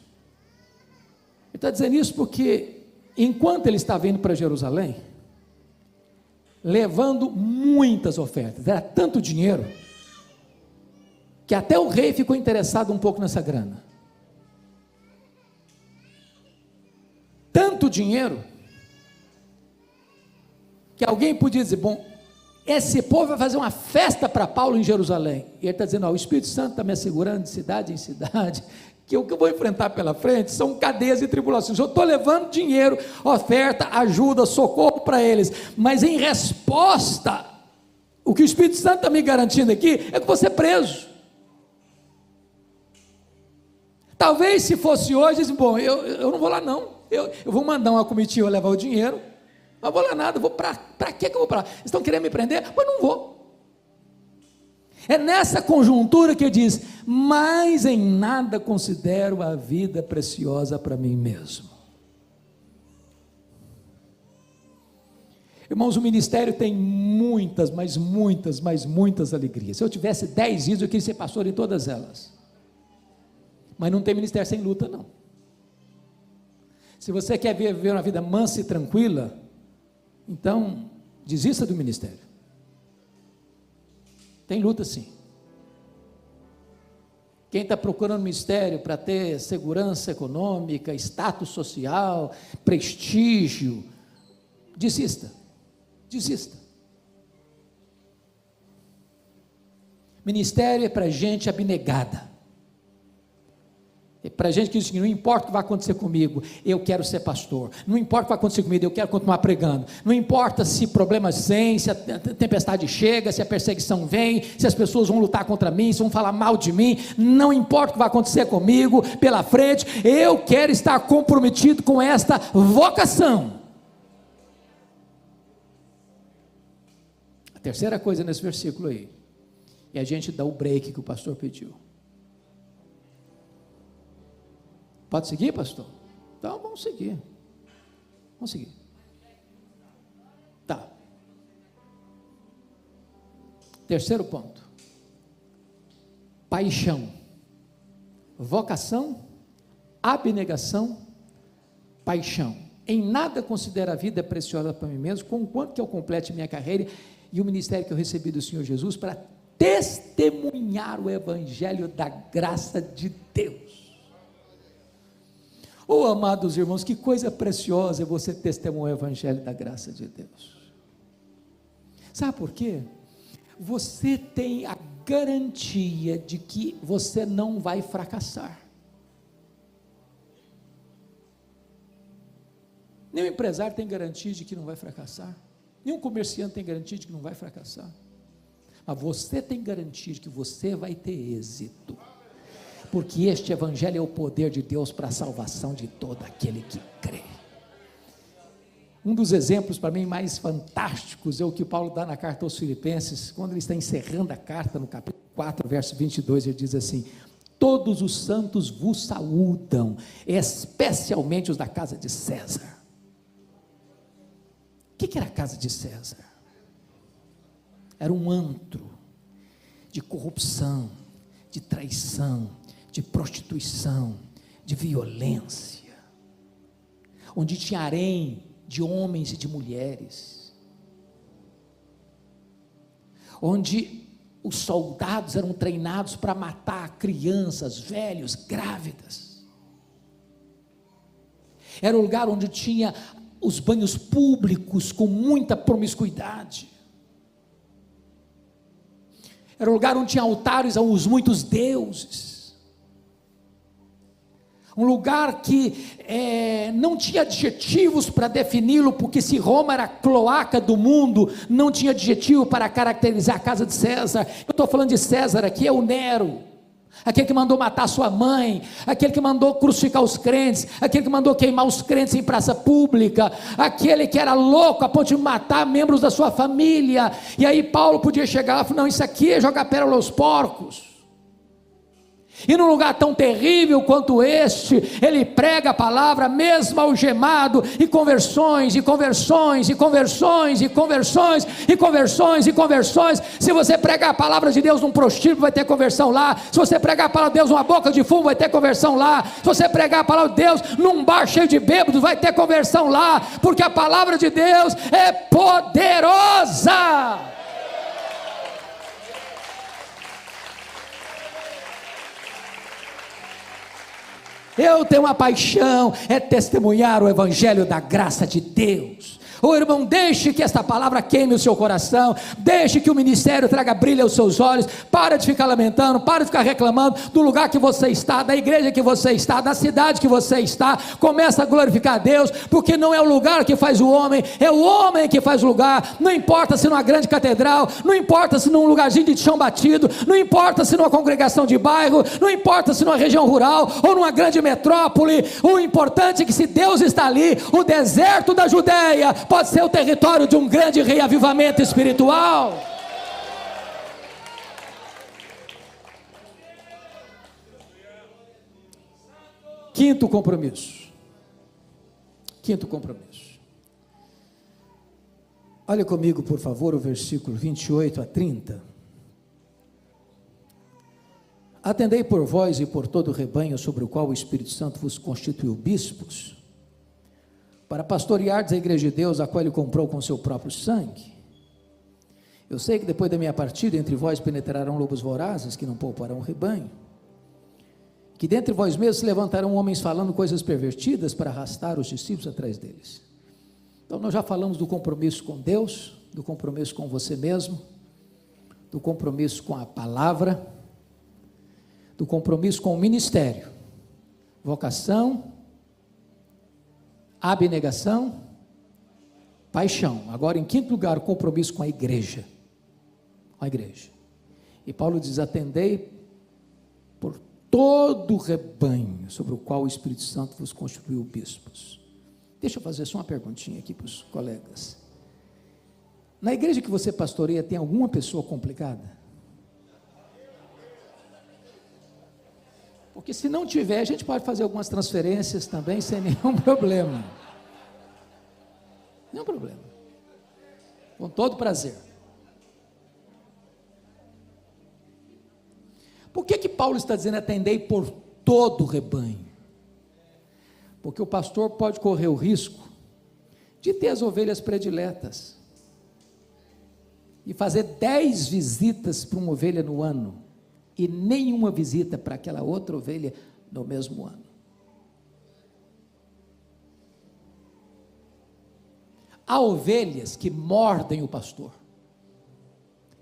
Ele está dizendo isso porque enquanto ele estava indo para Jerusalém, levando muitas ofertas, era tanto dinheiro, que até o rei ficou interessado um pouco nessa grana. Tanto dinheiro, que alguém podia dizer: bom, esse povo vai fazer uma festa para Paulo em Jerusalém. E ele está dizendo: o Espírito Santo está me assegurando de cidade em cidade, que o que eu vou enfrentar pela frente são cadeias e tribulações. Eu estou levando dinheiro, oferta, ajuda, socorro para eles, mas em resposta, o que o Espírito Santo está me garantindo aqui é que vou ser preso. Talvez se fosse hoje, bom, eu não vou lá não, eu vou mandar uma comitiva levar o dinheiro, mas vou lá nada, vou para que eu vou para lá? Estão querendo me prender? Mas não vou. É nessa conjuntura que ele diz: mas em nada considero a vida preciosa para mim mesmo. Irmãos, o ministério tem muitas alegrias. Se eu tivesse 10 vidas, eu queria ser pastor em todas elas. Mas não tem ministério sem luta, não. Se você quer viver uma vida mansa e tranquila, então desista do ministério. Tem luta sim. Quem está procurando ministério para ter segurança econômica, status social, prestígio, desista. Ministério é para gente abnegada. Para a gente que diz que não importa o que vai acontecer comigo, eu quero ser pastor. Não importa o que vai acontecer comigo, eu quero continuar pregando. Não importa se problemas vêm, se a tempestade chega, se a perseguição vem, se as pessoas vão lutar contra mim, se vão falar mal de mim. Não importa o que vai acontecer comigo pela frente, eu quero estar comprometido com esta vocação. A terceira coisa nesse versículo aí, e a gente dá o break que o pastor pediu. Pode seguir, pastor? Então vamos seguir. Vamos seguir. Tá. Terceiro ponto. Paixão. Vocação, abnegação, paixão. Em nada considero a vida preciosa para mim mesmo, conquanto que eu complete minha carreira e o ministério que eu recebi do Senhor Jesus para testemunhar o evangelho da graça de Deus. Oh, amados irmãos, que coisa preciosa é você testemunhar o evangelho da graça de Deus. Sabe por quê? Você tem a garantia de que você não vai fracassar. Nenhum empresário tem garantia de que não vai fracassar. Nenhum comerciante tem garantia de que não vai fracassar. Mas você tem garantia de que você vai ter êxito. Porque este evangelho é o poder de Deus para a salvação de todo aquele que crê. Um dos exemplos para mim mais fantásticos é o que Paulo dá na carta aos Filipenses, quando ele está encerrando a carta no capítulo 4, verso 22, ele diz assim: todos os santos vos saúdam, especialmente os da casa de César. O que era a casa de César? Era um antro de corrupção, de traição, de prostituição, de violência, onde tinha harém de homens e de mulheres, onde os soldados eram treinados para matar crianças, velhos, grávidas. Era um lugar onde tinha os banhos públicos com muita promiscuidade. Era um lugar onde tinha altares aos muitos deuses. Um lugar que não tinha adjetivos para defini-lo, porque se Roma era a cloaca do mundo, não tinha adjetivo para caracterizar a casa de César. Eu estou falando de César aqui, é o Nero, aquele que mandou matar sua mãe, aquele que mandou crucificar os crentes, aquele que mandou queimar os crentes em praça pública, aquele que era louco a ponto de matar membros da sua família. E aí Paulo podia chegar lá e falar: não, isso aqui é jogar pérola aos porcos. E num lugar tão terrível quanto este, ele prega a palavra mesmo algemado, e conversões, e conversões, e conversões, e conversões, e conversões, e conversões. Se você pregar a palavra de Deus num prostíbulo, vai ter conversão lá. Se você pregar a palavra de Deus numa boca de fumo, vai ter conversão lá. Se você pregar a palavra de Deus num bar cheio de bêbados, vai ter conversão lá, porque a palavra de Deus é poderosa. Eu tenho uma paixão, é testemunhar o evangelho da graça de Deus. Ô irmão, deixe que esta palavra queime o seu coração, deixe que o ministério traga brilho aos seus olhos. Para de ficar lamentando, para de ficar reclamando do lugar que você está, da igreja que você está, da cidade que você está. Começa a glorificar a Deus, porque não é o lugar que faz o homem, é o homem que faz o lugar. Não importa se numa grande catedral, não importa se num lugarzinho de chão batido, não importa se numa congregação de bairro, não importa se numa região rural ou numa grande metrópole. O importante é que, se Deus está ali, o deserto da Judeia pode ser o território de um grande reavivamento espiritual. Quinto compromisso. Olha comigo, por favor, o versículo 28 a 30. Atendei por vós e por todo o rebanho sobre o qual o Espírito Santo vos constituiu bispos, para pastoreardes a igreja de Deus, a qual ele comprou com seu próprio sangue. Eu sei que depois da minha partida, entre vós penetrarão lobos vorazes, que não pouparão o rebanho, que dentre vós mesmos se levantarão homens falando coisas pervertidas, para arrastar os discípulos atrás deles. Então nós já falamos do compromisso com Deus, do compromisso com você mesmo, do compromisso com a palavra, do compromisso com o ministério. vocação, abnegação, paixão. Agora, em quinto lugar, o compromisso com a igreja. Com a igreja. E Paulo diz: atendei por todo o rebanho sobre o qual o Espírito Santo vos constituiu bispos. Deixa eu fazer só uma perguntinha aqui para os colegas. Na igreja que você pastoreia, tem alguma pessoa complicada? Porque se não tiver, a gente pode fazer algumas transferências também, sem nenhum problema. Nenhum problema. Com todo prazer. Por que Paulo está dizendo atendei por todo o rebanho? Porque o pastor pode correr o risco de ter as ovelhas prediletas e fazer 10 visitas para uma ovelha no ano e nenhuma visita para aquela outra ovelha no mesmo ano. Há ovelhas que mordem o pastor,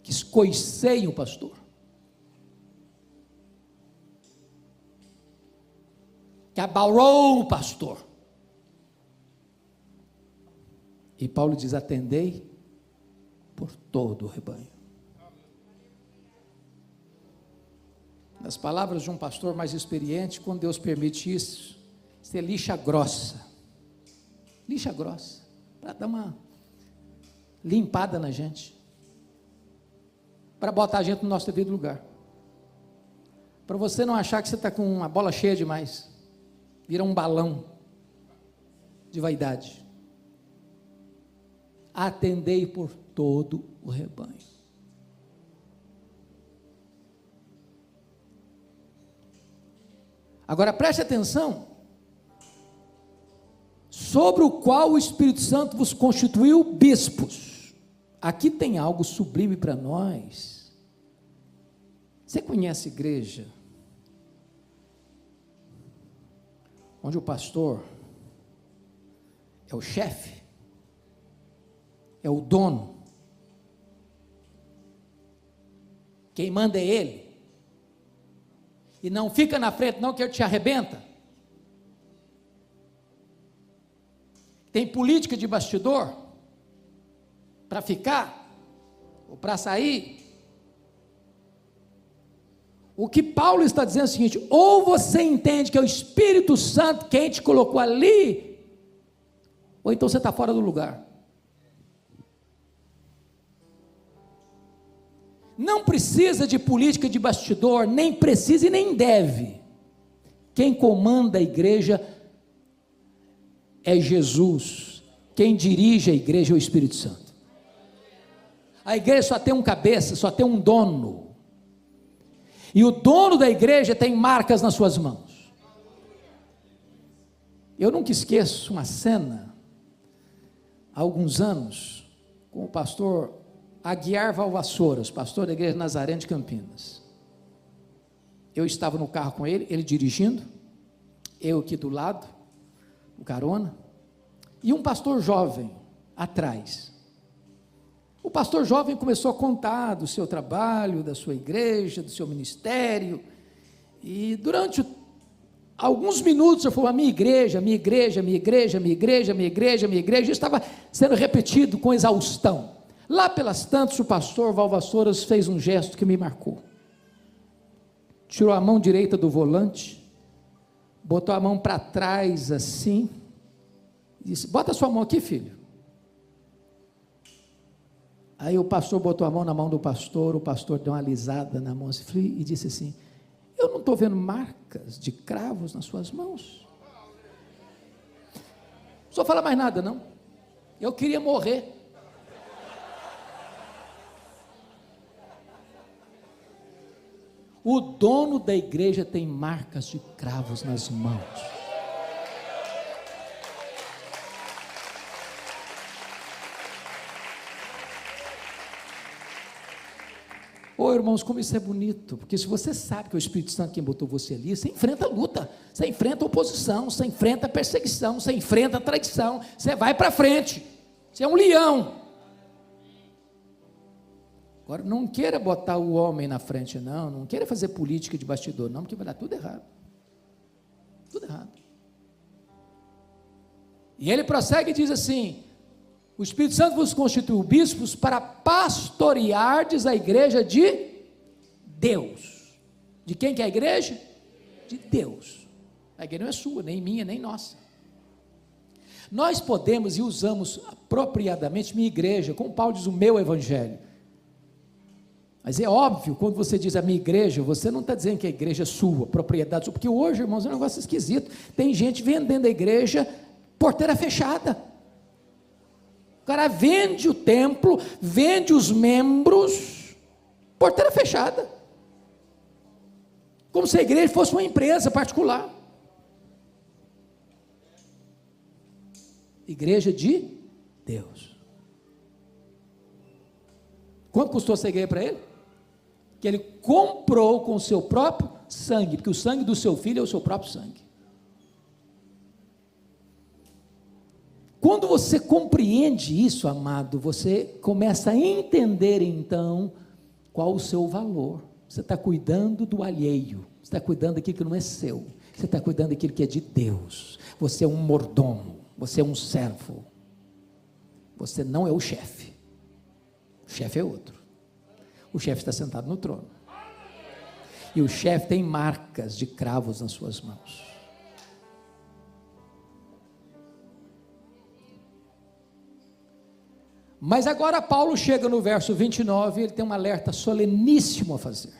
que escoiceiam o pastor, que abalou o pastor. E Paulo diz: atendei por todo o rebanho. Nas palavras de um pastor mais experiente, quando Deus permite isso, isso é lixa grossa, para dar uma limpada na gente, para botar a gente no nosso devido lugar, para você não achar que você está com uma bola cheia demais, vira um balão de vaidade. Atendei por todo o rebanho. Agora preste atenção, sobre o qual o Espírito Santo vos constituiu bispos. Aqui tem algo sublime para nós. Você conhece igreja onde o pastor é o chefe, é o dono, quem manda é ele, e não fica na frente não, que ele te arrebenta? Tem política de bastidor para ficar ou para sair? O que Paulo está dizendo é o seguinte: ou você entende que é o Espírito Santo quem te colocou ali, ou então você está fora do lugar. Não precisa de política de bastidor, nem precisa e nem deve. Quem comanda a igreja é Jesus. Quem dirige a igreja é o Espírito Santo. A igreja só tem um cabeça, só tem um dono. E o dono da igreja tem marcas nas suas mãos. Eu nunca esqueço uma cena, há alguns anos, com o pastor Aguiar Valvassouras, pastor da igreja Nazaré de Campinas. Eu estava no carro com ele, ele dirigindo, eu aqui do lado, no carona, e um pastor jovem atrás. O pastor jovem começou a contar do seu trabalho, da sua igreja, do seu ministério, e durante alguns minutos ele falou: a minha igreja, minha igreja, minha igreja, minha igreja, minha igreja, minha igreja, estava sendo repetido com exaustão. Lá pelas tantas, o pastor Valvassouras fez um gesto que me marcou. Tirou a mão direita do volante, botou a mão para trás assim, e disse: bota a sua mão aqui, filho. Aí o pastor botou a mão na mão do pastor, o pastor deu uma alisada na mão e disse assim: eu não estou vendo marcas de cravos nas suas mãos. Não só fala mais nada não, eu queria morrer. O dono da igreja tem marcas de cravos nas mãos. Ô irmãos, como isso é bonito, porque se você sabe que é o Espírito Santo quem botou você ali, você enfrenta a luta, você enfrenta a oposição, você enfrenta a perseguição, você enfrenta a traição, você vai para frente, você é um leão. Agora, não queira botar o homem na frente, não queira fazer política de bastidor, não, porque vai dar tudo errado. Tudo errado. E ele prossegue e diz assim: o Espírito Santo vos constituiu bispos para pastoreardes a igreja de Deus. De quem que é a igreja? De Deus. A igreja não é sua, nem minha, nem nossa. Nós podemos e usamos apropriadamente minha igreja, como Paulo diz, o meu evangelho. Mas é óbvio, quando você diz a minha igreja, você não está dizendo que a igreja é sua, propriedade sua, porque hoje, irmãos, é um negócio esquisito. Tem gente vendendo a igreja, porteira fechada. O cara vende o templo, vende os membros, porteira fechada. Como se a igreja fosse uma empresa particular. Igreja de Deus. Quanto custou essa igreja para ele? Que ele comprou com o seu próprio sangue, porque o sangue do seu filho é o seu próprio sangue. Quando você compreende isso, amado, você começa a entender então qual o seu valor. Você está cuidando do alheio, você está cuidando daquilo que não é seu, você está cuidando daquilo que é de Deus. Você é um mordomo, você é um servo, você não é o chefe. O chefe é outro. O chefe está sentado no trono. E o chefe tem marcas de cravos nas suas mãos. Mas agora Paulo chega no verso 29, ele tem um alerta soleníssimo a fazer.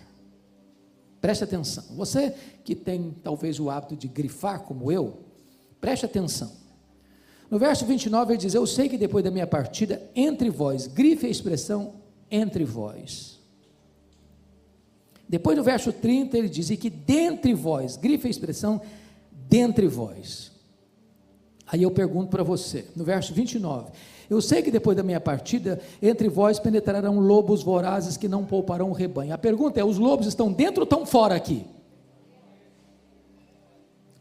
Preste atenção. Você que tem talvez o hábito de grifar como eu, preste atenção. No verso 29 ele diz: eu sei que depois da minha partida, entre vós, grife a expressão entre vós. Depois do verso 30 ele diz: e que dentre vós, grife a expressão dentre vós. Aí eu pergunto para você, no verso 29, eu sei que depois da minha partida, entre vós penetrarão lobos vorazes que não pouparão o rebanho. A pergunta é: os lobos estão dentro ou estão fora aqui?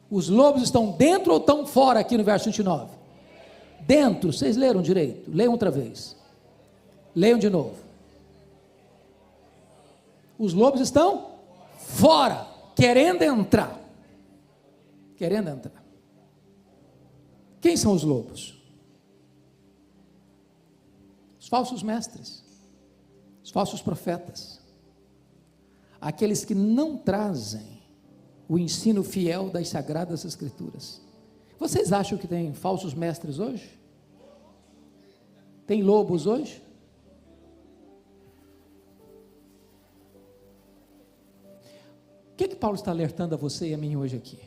Os lobos estão dentro ou estão fora aqui no verso 29? Dentro. Vocês leram direito? Leiam outra vez. Leiam de novo. Os lobos estão fora, querendo entrar. Querendo entrar. Quem são os lobos? Os falsos mestres, os falsos profetas, aqueles que não trazem o ensino fiel das Sagradas Escrituras. Vocês acham que tem falsos mestres hoje? Tem lobos hoje? O que Paulo está alertando a você e a mim hoje aqui?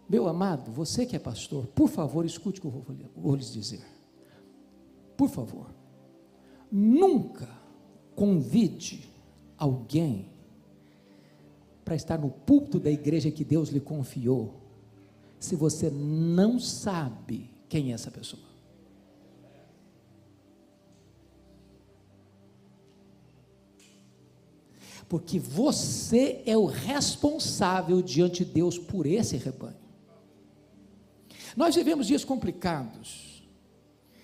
Meu amado, você que é pastor, por favor, escute o que eu vou lhes dizer. Por favor, nunca convide alguém para estar no púlpito da igreja que Deus lhe confiou, se você não sabe quem é essa pessoa. Porque você é o responsável diante de Deus por esse rebanho. Nós vivemos dias complicados,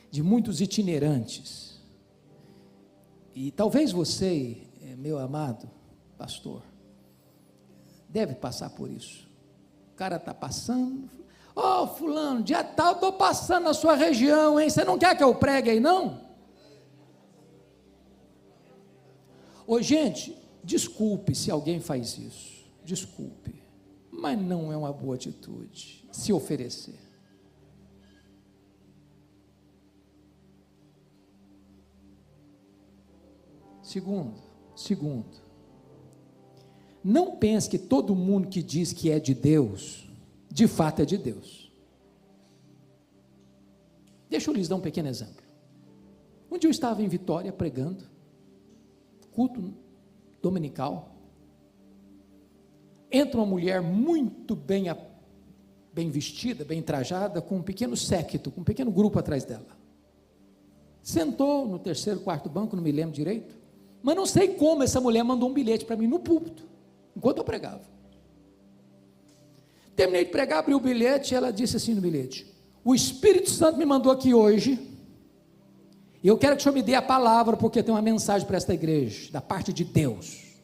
de muitos itinerantes, e talvez você, meu amado pastor, deve passar por isso. O cara está passando, fulano, dia tal, estou passando na sua região, hein? Você não quer que eu pregue aí não? Gente, desculpe se alguém faz isso, desculpe, mas não é uma boa atitude, se oferecer. Segundo, não pense que todo mundo que diz que é de Deus, de fato é de Deus. Deixa eu lhes dar um pequeno exemplo. Um dia eu estava em Vitória pregando, culto dominical, entra uma mulher muito bem vestida, bem trajada, com um pequeno séquito, com um pequeno grupo atrás dela. Sentou no terceiro, quarto banco, não me lembro direito, mas não sei como essa mulher mandou um bilhete para mim no púlpito, enquanto eu pregava. Terminei de pregar, abri o bilhete, e ela disse assim no bilhete: o Espírito Santo me mandou aqui hoje, e eu quero que o senhor me dê a palavra, porque tem uma mensagem para esta igreja, da parte de Deus.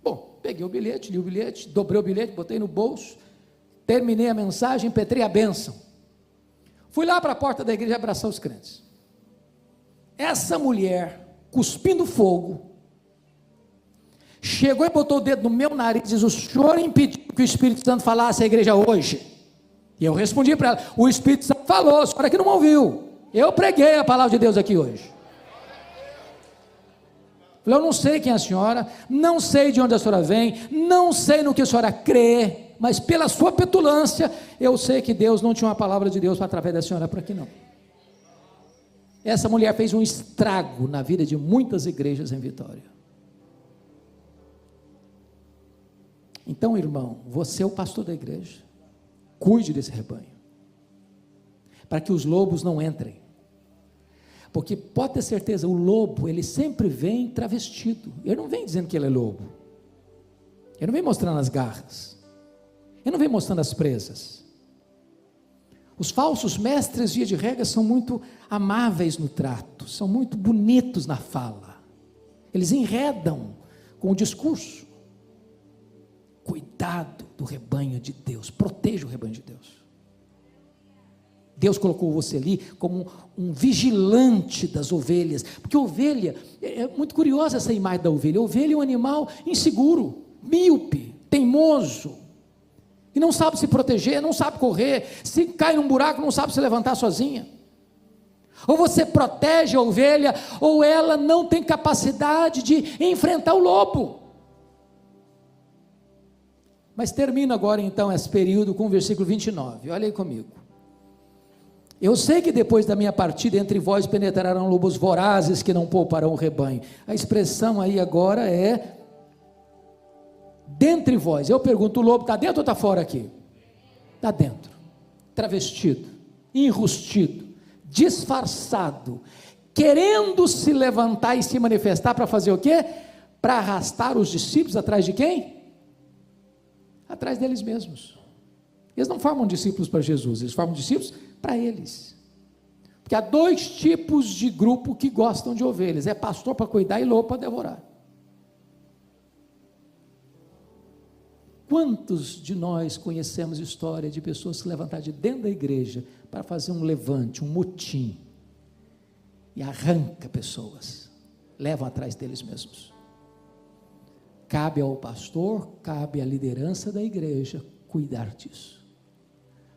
Bom, Peguei o bilhete, li o bilhete, dobrei o bilhete, botei no bolso, terminei a mensagem, impetrei a bênção. Fui lá para a porta da igreja abraçar os crentes. Essa mulher, cuspindo fogo, chegou e botou o dedo no meu nariz e diz: o senhor impediu que o Espírito Santo falasse à igreja hoje? E eu respondi para ela: o Espírito Santo falou, a senhora que não ouviu. Eu preguei a palavra de Deus aqui hoje. Eu não sei quem é a senhora, não sei de onde a senhora vem, não sei no que a senhora crê, mas pela sua petulância, eu sei que Deus não tinha uma palavra de Deus através da senhora por aqui não. Essa mulher fez um estrago na vida de muitas igrejas em Vitória. Então, irmão, você é o pastor da igreja, cuide desse rebanho, para que os lobos não entrem, porque pode ter certeza, o lobo, ele sempre vem travestido, ele não vem dizendo que ele é lobo, ele não vem mostrando as garras, ele não vem mostrando as presas. Os falsos mestres, via de regra, são muito amáveis no trato, são muito bonitos na fala, eles enredam com o discurso. Cuidado do rebanho de Deus, proteja o rebanho de Deus. Deus colocou você ali como um vigilante das ovelhas, porque ovelha, é muito curiosa essa imagem da ovelha. A ovelha é um animal inseguro, míope, teimoso, que não sabe se proteger, não sabe correr, se cai num buraco não sabe se levantar sozinha. Ou você protege a ovelha, ou ela não tem capacidade de enfrentar o lobo. Mas termino agora então esse período com o versículo 29, olha aí comigo. Eu sei que depois da minha partida entre vós penetrarão lobos vorazes que não pouparão o rebanho. A expressão aí agora é dentre vós. Eu pergunto, o lobo está dentro ou está fora aqui? Está dentro, travestido, enrustido, disfarçado, querendo se levantar e se manifestar para fazer o quê? Para arrastar os discípulos atrás de quem? Atrás deles mesmos. Eles não formam discípulos para Jesus, eles formam discípulos para eles. Porque há dois tipos de grupo que gostam de ovelhas: é pastor para cuidar e lobo para devorar. Quantos de nós conhecemos história de pessoas se levantar de dentro da igreja para fazer um levante, um motim, e arranca pessoas, levam atrás deles mesmos? Cabe ao pastor, cabe à liderança da igreja cuidar disso,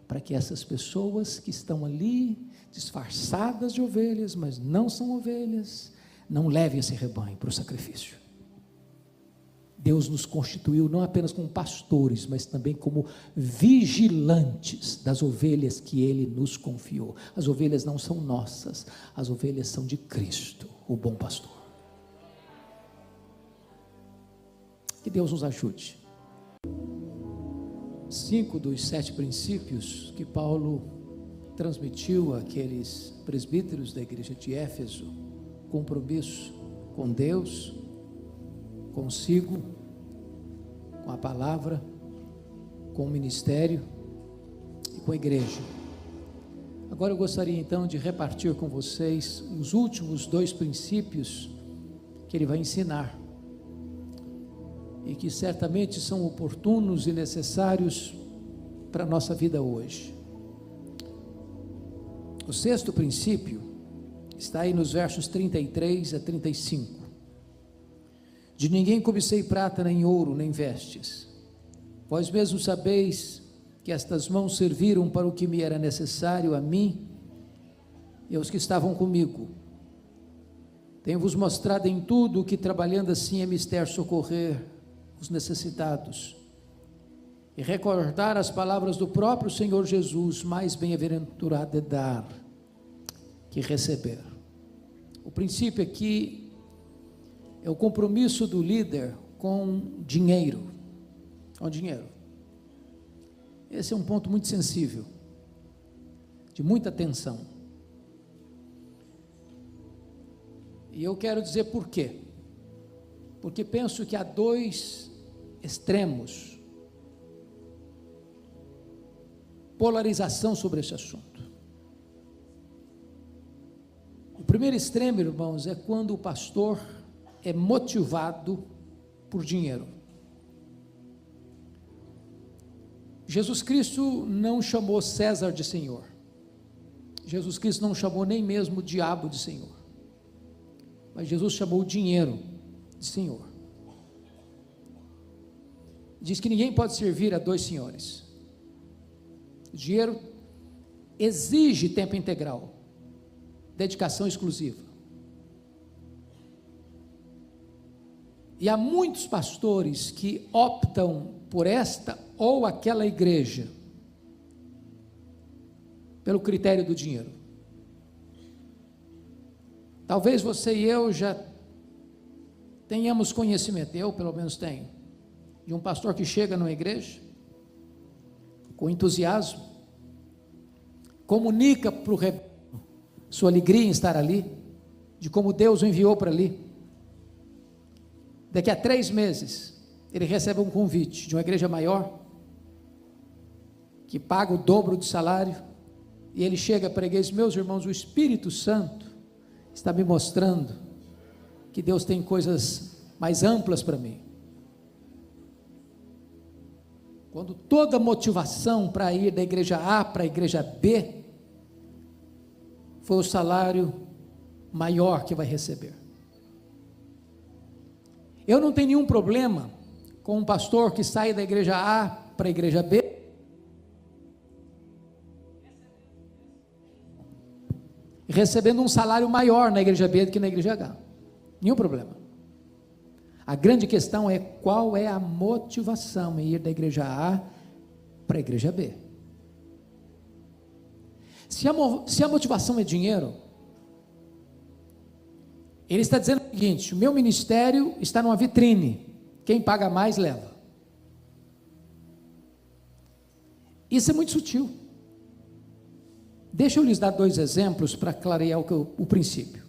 para que essas pessoas que estão ali, disfarçadas de ovelhas, mas não são ovelhas, não levem esse rebanho para o sacrifício. Deus nos constituiu não apenas como pastores, mas também como vigilantes das ovelhas que Ele nos confiou. As ovelhas não são nossas, as ovelhas são de Cristo, o bom pastor. Que Deus nos ajude. 5 dos 7 princípios que Paulo transmitiu àqueles presbíteros da igreja de Éfeso: compromisso com Deus, consigo, com a palavra, com o ministério e com a igreja. Agora eu gostaria então de repartir com vocês os últimos 2 princípios que ele vai ensinar, e que certamente são oportunos e necessários para a nossa vida hoje. O 6º princípio está aí nos versos 33 a 35. De ninguém cobicei prata, nem ouro, nem vestes. Vós mesmos sabeis que estas mãos serviram para o que me era necessário a mim e aos que estavam comigo. Tenho-vos mostrado em tudo que, trabalhando assim, é mister socorrer os necessitados e recordar as palavras do próprio Senhor Jesus: mais bem-aventurado é dar que receber. O princípio aqui é o compromisso do líder com dinheiro. Com dinheiro. Esse é um ponto muito sensível, de muita atenção. E eu quero dizer por quê. Porque penso que há 2 extremos, polarização sobre esse assunto. O primeiro extremo, irmãos, é quando o pastor é motivado por dinheiro. Jesus Cristo não chamou César de Senhor. Jesus Cristo não chamou nem mesmo o diabo de Senhor. Mas Jesus chamou o dinheiro de Senhor. Diz que ninguém pode servir a dois senhores. O dinheiro exige tempo integral, dedicação exclusiva. E há muitos pastores que optam por esta ou aquela igreja, pelo critério do dinheiro. Talvez você e eu já tenhamos conhecimento, eu pelo menos tenho, de um pastor que chega numa igreja, com entusiasmo, comunica para o rebanho sua alegria em estar ali, de como Deus o enviou para ali. Daqui a 3 meses, ele recebe um convite de uma igreja maior, que paga o dobro do salário, e ele chega para a igreja e diz: meus irmãos, o Espírito Santo está me mostrando que Deus tem coisas mais amplas para mim. Quando toda motivação para ir da igreja A para a igreja B, foi o salário maior que vai receber. Eu não tenho nenhum problema com um pastor que sai da igreja A para a igreja B, recebendo um salário maior na igreja B do que na igreja H. Nenhum problema. A grande questão é qual é a motivação em ir da igreja A para a igreja B. Se a motivação é dinheiro, ele está dizendo o seguinte: o meu ministério está numa vitrine, quem paga mais leva. Isso é muito sutil. Deixa eu lhes dar 2 exemplos para clarear o princípio.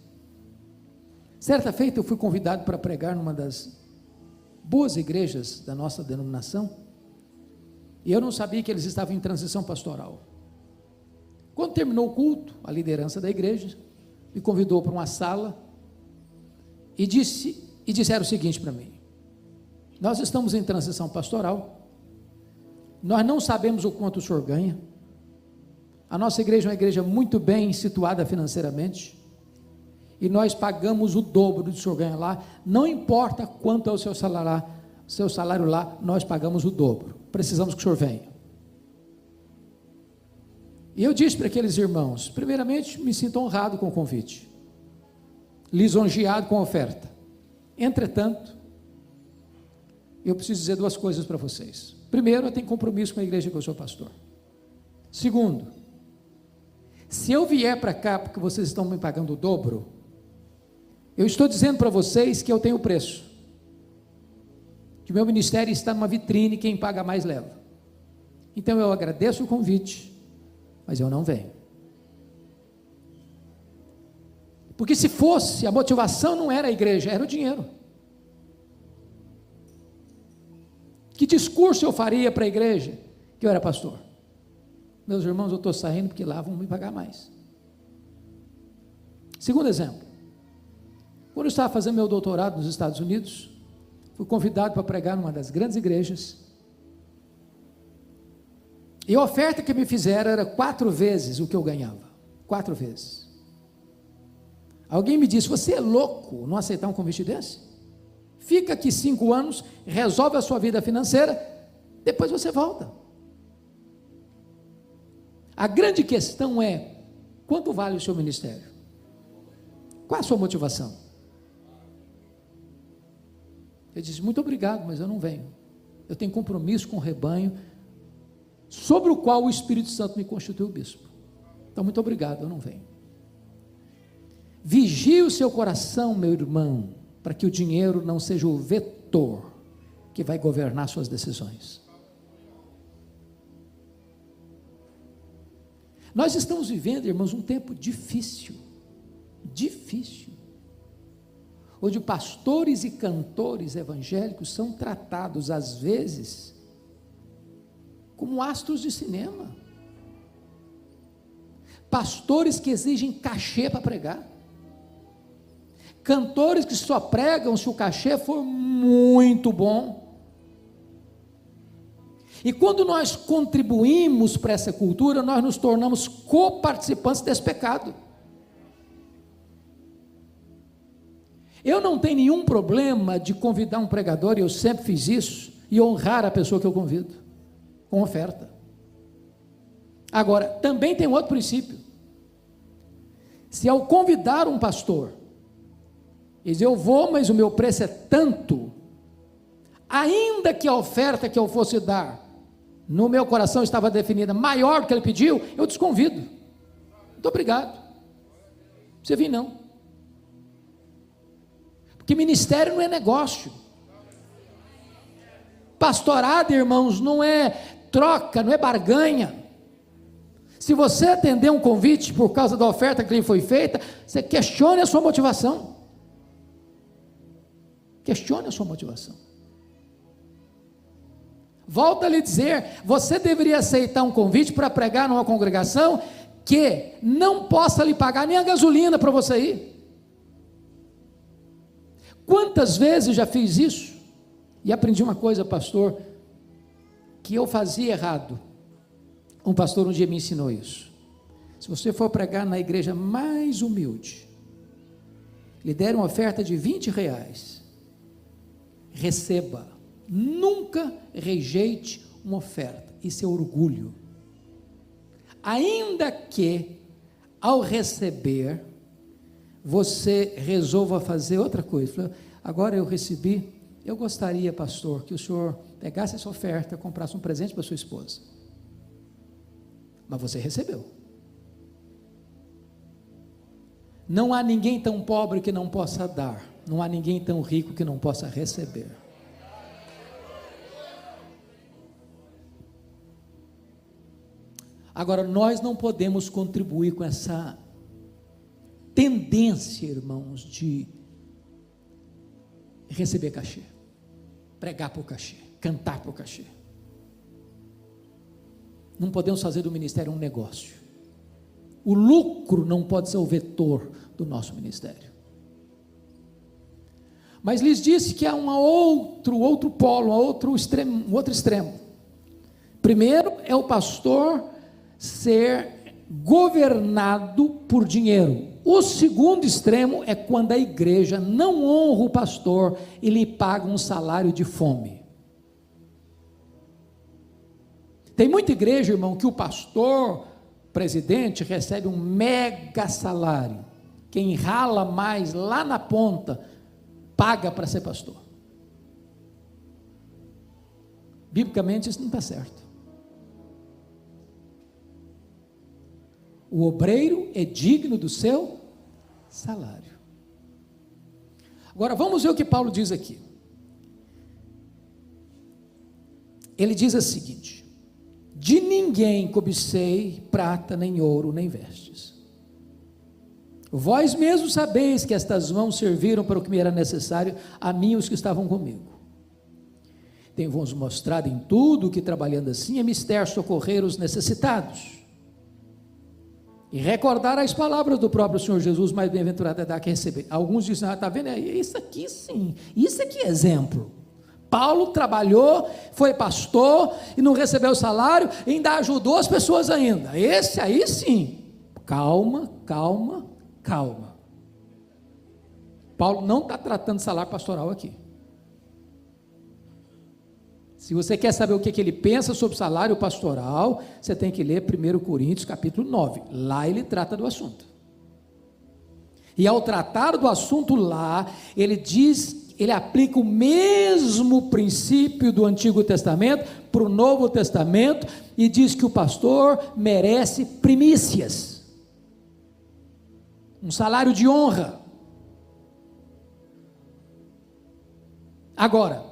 Certa feita eu fui convidado para pregar numa das boas igrejas da nossa denominação, e eu não sabia que eles estavam em transição pastoral. Quando terminou o culto, a liderança da igreja me convidou para uma sala e disseram o seguinte para mim: nós estamos em transição pastoral, nós não sabemos o quanto o senhor ganha, a nossa igreja é uma igreja muito bem situada financeiramente, e nós pagamos o dobro do que o senhor ganha lá, não importa quanto é o seu salário lá, nós pagamos o dobro, precisamos que o senhor venha. E eu disse para aqueles irmãos: primeiramente, me sinto honrado com o convite, lisonjeado com a oferta. Entretanto, eu preciso dizer 2 coisas para vocês. Primeiro, eu tenho compromisso com a igreja que eu sou pastor. Segundo, se eu vier para cá porque vocês estão me pagando o dobro, eu estou dizendo para vocês que eu tenho preço, que o meu ministério está numa vitrine, quem paga mais leva. Então eu agradeço o convite, mas eu não venho. Porque se fosse, a motivação não era a igreja, era o dinheiro. Que discurso eu faria para a igreja que eu era pastor? Meus irmãos, eu estou saindo porque lá vão me pagar mais. Segundo exemplo, quando eu estava fazendo meu doutorado nos Estados Unidos, fui convidado para pregar numa das grandes igrejas, e a oferta que me fizeram era 4 vezes o que eu ganhava, 4 vezes. Alguém me disse: você é louco não aceitar um convite desse? Fica aqui 5 anos, resolve a sua vida financeira, depois você volta. A grande questão é: quanto vale o seu ministério? Qual a sua motivação? Eu disse: muito obrigado, mas eu não venho. Eu tenho compromisso com o rebanho, sobre o qual o Espírito Santo me constituiu bispo. Então, muito obrigado, eu não venho. Vigie o seu coração, meu irmão, para que o dinheiro não seja o vetor que vai governar suas decisões. Nós estamos vivendo, irmãos, um tempo difícil, onde pastores e cantores evangélicos são tratados, às vezes, como astros de cinema, pastores que exigem cachê para pregar, cantores que só pregam se o cachê for muito bom, E quando nós contribuímos para essa cultura, nós nos tornamos coparticipantes desse pecado. Eu não tenho nenhum problema de convidar um pregador, e eu sempre fiz isso, e honrar a pessoa que eu convido, com oferta. Agora, também tem outro princípio. Se ao convidar um pastor, diz, eu vou, mas o meu preço é tanto, ainda que a oferta que eu fosse dar, no meu coração estava definida maior do que ele pediu, eu desconvido. Muito obrigado. Você vem não. Porque ministério não é negócio. Pastorado, irmãos, não é troca, não é barganha. Se você atender um convite por causa da oferta que lhe foi feita, você questione a sua motivação. Questione a sua motivação. Volto a lhe dizer, você deveria aceitar um convite para pregar numa congregação que não possa lhe pagar nem a gasolina para você ir. Quantas vezes já fiz isso? E aprendi uma coisa, pastor, que eu fazia errado. Um pastor um dia me ensinou isso. Se você for pregar na igreja mais humilde, lhe der uma oferta de R$20, receba. Nunca rejeite uma oferta. Isso é orgulho. Ainda que, ao receber, você resolva fazer outra coisa. Agora eu recebi, eu gostaria, pastor, que o senhor pegasse essa oferta, comprasse um presente para sua esposa. Mas você recebeu. Não há ninguém tão pobre que não possa dar. Não há ninguém tão rico que não possa receber. Agora, nós não podemos contribuir com essa tendência, irmãos, de receber cachê, pregar por cachê, cantar por cachê. Não podemos fazer do ministério um negócio. O lucro não pode ser o vetor do nosso ministério. Mas lhes disse que há outro polo, outro extremo. Primeiro é o pastor ser governado por dinheiro. O segundo extremo é quando a igreja não honra o pastor e lhe paga um salário de fome. Tem muita igreja, irmão, que o pastor, presidente, recebe um mega salário. Quem rala mais lá na ponta, paga para ser pastor. Biblicamente isso não está certo. O obreiro é digno do seu salário. Agora vamos ver o que Paulo diz aqui. Ele diz o seguinte: de ninguém cobicei prata, nem ouro, nem vestes. Vós mesmos sabeis que estas mãos serviram para o que me era necessário, a mim e os que estavam comigo. Tenho-vos mostrado em tudo que, trabalhando assim, é mister socorrer os necessitados, e recordar as palavras do próprio Senhor Jesus, mais bem-aventurado é dar que receber. Alguns dizem, está vendo, isso aqui sim, isso aqui é exemplo. Paulo trabalhou, foi pastor, e não recebeu salário, e ainda ajudou as pessoas ainda. Esse aí sim, calma. Paulo não está tratando de salário pastoral aqui. Se você quer saber o que ele pensa sobre salário pastoral, você tem que ler 1 Coríntios capítulo 9, lá ele trata do assunto, e ao tratar do assunto lá, ele diz, ele aplica o mesmo princípio do Antigo Testamento para o Novo Testamento, e diz que o pastor merece primícias, um salário de honra. Agora,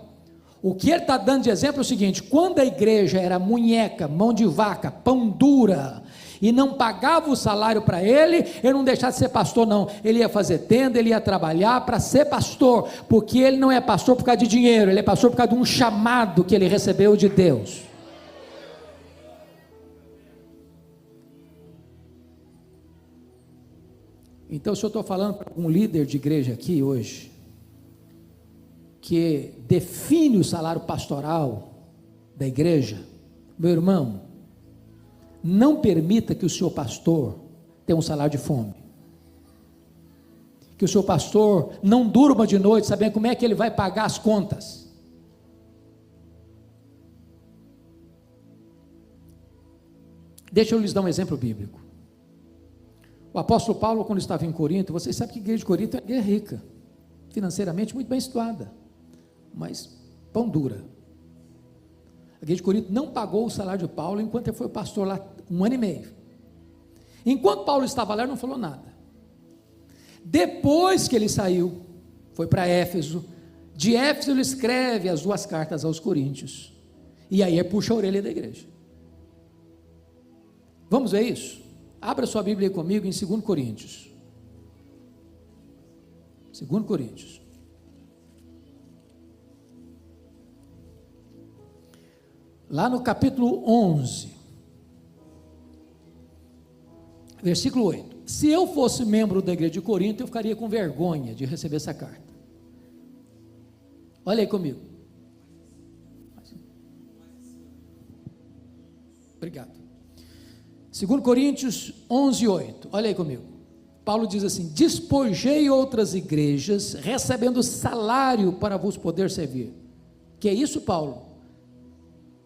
o que ele está dando de exemplo é o seguinte: quando a igreja era munheca, mão de vaca, pão dura, e não pagava o salário para ele não deixava de ser pastor não, ele ia fazer tenda, ele ia trabalhar para ser pastor, porque ele não é pastor por causa de dinheiro, ele é pastor por causa de um chamado que ele recebeu de Deus. Então, se eu estou falando para um líder de igreja aqui hoje, que define o salário pastoral da igreja, Meu irmão, não permita que o seu pastor tenha um salário de fome. Que o seu pastor não durma de noite sabendo como é que ele vai pagar as contas. Deixa eu lhes dar um exemplo bíblico. O apóstolo Paulo, quando estava em Corinto, vocês sabem que a igreja de Corinto é uma igreja rica, financeiramente muito bem situada, mas pão dura. A igreja de Corinto não pagou o salário de Paulo enquanto ele foi pastor lá 1 ano e meio. Enquanto Paulo estava lá, ele não falou nada. Depois que ele saiu, foi para Éfeso. De Éfeso ele escreve as 2 cartas aos Coríntios. E aí ele puxa a orelha da igreja. Vamos ver isso? Abra sua Bíblia aí comigo em 2 Coríntios. 2 Coríntios. Lá no capítulo 11, versículo 8. Se eu fosse membro da igreja de Corinto, eu ficaria com vergonha de receber essa carta. Olha aí comigo. Obrigado. 2 Coríntios 11, 8. Olha aí comigo. Paulo diz assim: despojei outras igrejas, recebendo salário para vos poder servir. Que é isso, Paulo?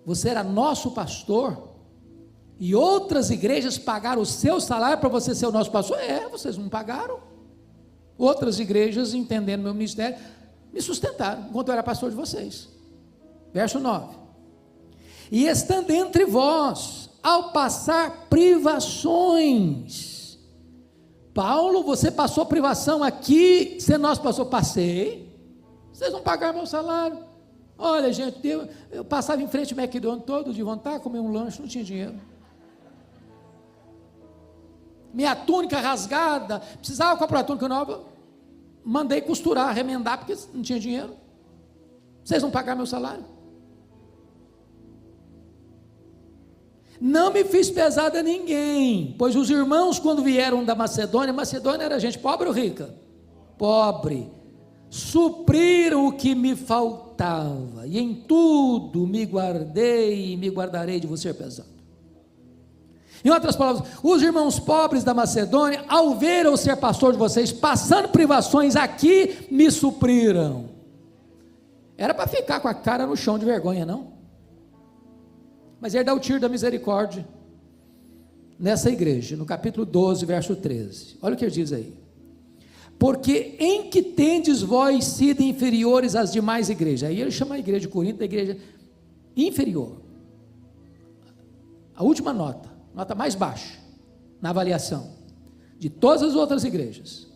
Você era nosso pastor, e outras igrejas pagaram o seu salário para você ser o nosso pastor? Vocês não pagaram. Outras igrejas, entendendo meu ministério, me sustentaram, enquanto eu era pastor de vocês. Verso 9. E estando entre vós, ao passar privações. Paulo, você passou privação aqui, sendo nosso pastor? Passei. Vocês não pagaram meu salário. Olha, gente, eu passava em frente ao McDonald's todo de vontade, comer um lanche, não tinha dinheiro. Minha túnica rasgada, precisava comprar uma túnica nova, mandei costurar, remendar, porque não tinha dinheiro. Vocês não pagaram meu salário? Não me fiz pesado a ninguém, pois os irmãos, quando vieram da Macedônia, Macedônia era gente pobre ou rica? Pobre. Supriram o que me faltava, e em tudo me guardei e me guardarei de você pesado. Em outras palavras, os irmãos pobres da Macedônia, ao ver eu ser pastor de vocês, passando privações aqui, me supriram. Era para ficar com a cara no chão de vergonha, não? Mas ele dá o tiro da misericórdia nessa igreja, no capítulo 12, verso 13. Olha o que ele diz aí. Porque em que tendes vós sido inferiores às demais igrejas? Aí ele chama a igreja de Corinto da igreja inferior. A última nota mais baixa na avaliação de todas as outras igrejas.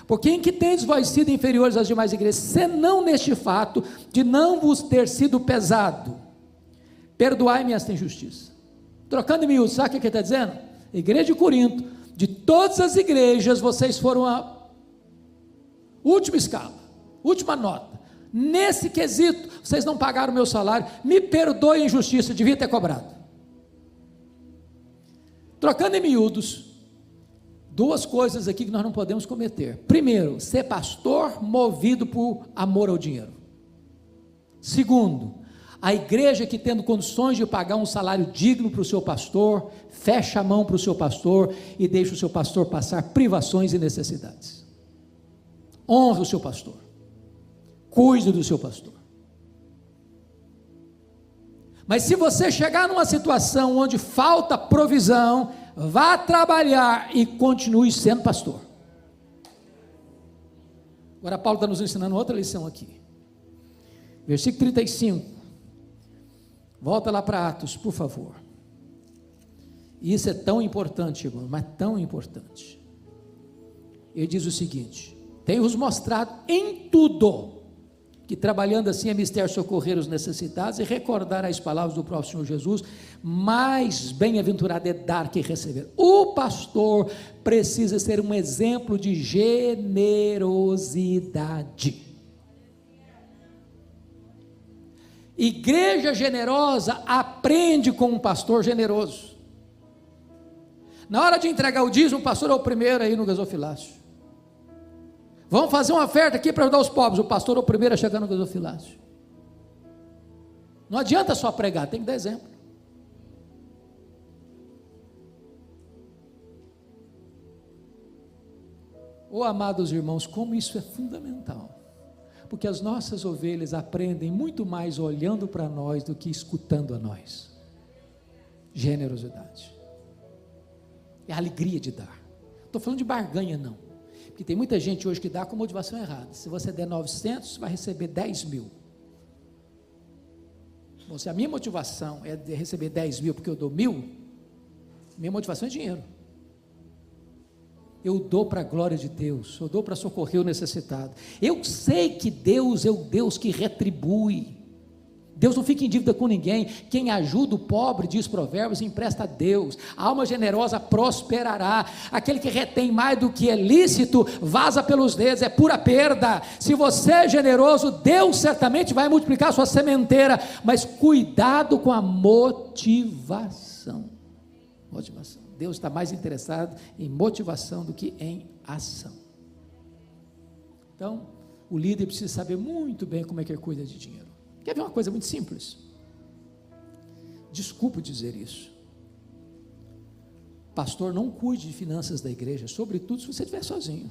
Porque em que tendes vós sido inferiores às demais igrejas, senão neste fato de não vos ter sido pesado, perdoai-me esta injustiça. Trocando em miúdos, sabe o que ele está dizendo? Igreja de Corinto, de todas as igrejas, vocês foram a última escala, última nota. Nesse quesito, vocês não pagaram o meu salário, me perdoe a injustiça, devia ter cobrado. Trocando em miúdos, 2 coisas aqui que nós não podemos cometer. Primeiro, ser pastor movido por amor ao dinheiro. Segundo, a igreja que tendo condições de pagar um salário digno para o seu pastor, fecha a mão para o seu pastor e deixa o seu pastor passar privações e necessidades. Honre o seu pastor, cuide do seu pastor. Mas se você chegar numa situação onde falta provisão, vá trabalhar e continue sendo pastor. Agora Paulo está nos ensinando outra lição aqui. Versículo 35. Volta lá para Atos, por favor. E isso é tão importante, irmão, mas tão importante. Ele diz o seguinte: tenho-vos mostrado em tudo, que trabalhando assim é mister socorrer os necessitados e recordar as palavras do próprio Senhor Jesus, mais bem-aventurado é dar que receber. O pastor precisa ser um exemplo de generosidade. Igreja generosa aprende com um pastor generoso. Na hora de entregar o dízimo, o pastor é o primeiro aí no gasofilácio. Vamos fazer uma oferta aqui para ajudar os pobres, o pastor é o primeiro a chegar no gasofilácio. Não adianta só pregar, tem que dar exemplo. Oh, amados irmãos, como isso é fundamental, porque as nossas ovelhas aprendem muito mais olhando para nós do que escutando a nós. Generosidade é a alegria de dar. Não estou falando de barganha não, porque tem muita gente hoje que dá com motivação errada. Se você der 900, vai receber 10 mil. Bom, se a minha motivação é de receber 10 mil porque eu dou 1.000, minha motivação é dinheiro. Eu dou para a glória de Deus, eu dou para socorrer o necessitado. Eu sei que Deus é o Deus que retribui. Deus não fica em dívida com ninguém. Quem ajuda o pobre, diz Provérbios, empresta a Deus. A alma generosa prosperará. Aquele que retém mais do que é lícito, vaza pelos dedos, é pura perda. Se você é generoso, Deus certamente vai multiplicar a sua sementeira, mas cuidado com a motivação. Deus está mais interessado em motivação do que em ação. Então, o líder precisa saber muito bem como é que ele cuida de dinheiro. Quer ver uma coisa muito simples? Desculpe dizer isso. Pastor, não cuide de finanças da igreja, sobretudo se você estiver sozinho.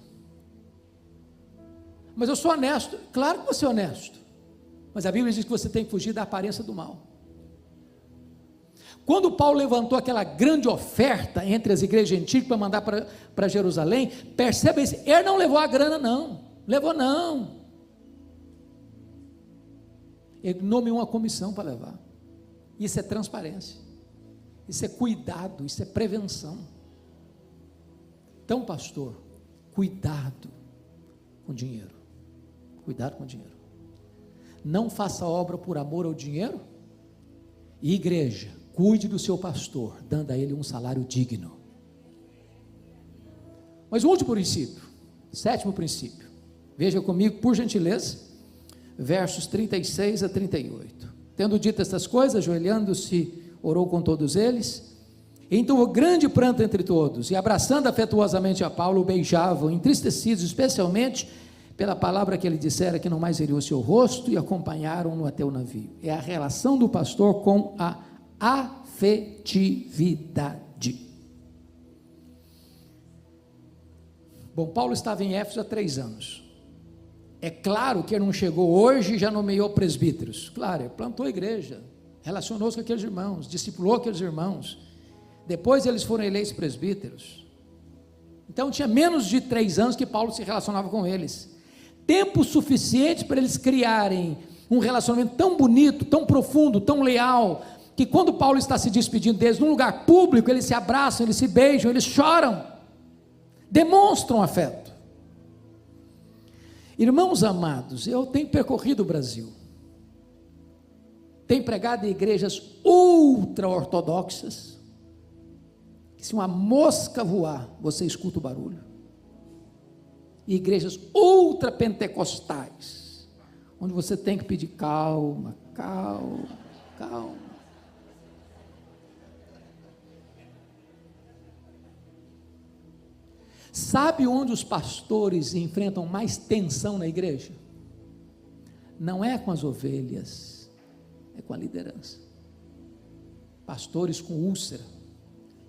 Mas eu sou honesto. Claro que você é honesto, mas a Bíblia diz que você tem que fugir da aparência do mal. Quando Paulo levantou aquela grande oferta entre as igrejas antigas para mandar para Jerusalém, perceba isso, ele não levou a grana não, ele nomeou uma comissão para levar. Isso é transparência, isso é cuidado, isso é prevenção. Então, pastor, cuidado com dinheiro, não faça obra por amor ao dinheiro. E igreja, cuide do seu pastor, dando a ele um salário digno. Mas o último princípio, 7º princípio, veja comigo, por gentileza, versos 36 a 38. Tendo dito estas coisas, ajoelhando-se, orou com todos eles. Então o grande pranto entre todos, e abraçando afetuosamente a Paulo, o beijavam, entristecidos especialmente pela palavra que ele dissera, que não mais veria o seu rosto, e acompanharam-no até o navio. É a relação do pastor com a afetividade. Bom, Paulo estava em Éfeso há 3 anos. É claro que ele não chegou hoje e já nomeou presbíteros. Claro, ele plantou a igreja, relacionou-se com aqueles irmãos, discipulou aqueles irmãos. Depois eles foram eleitos presbíteros. Então tinha menos de 3 anos que Paulo se relacionava com eles. Tempo suficiente para eles criarem um relacionamento tão bonito, tão profundo, tão leal, que quando Paulo está se despedindo deles, num lugar público, eles se abraçam, eles se beijam, eles choram, demonstram afeto. Irmãos amados, eu tenho percorrido o Brasil, tenho pregado em igrejas ultra-ortodoxas, que se uma mosca voar, você escuta o barulho, e igrejas ultra-pentecostais, onde você tem que pedir calma. Sabe onde os pastores enfrentam mais tensão na igreja? Não é com as ovelhas, é com a liderança. Pastores com úlcera,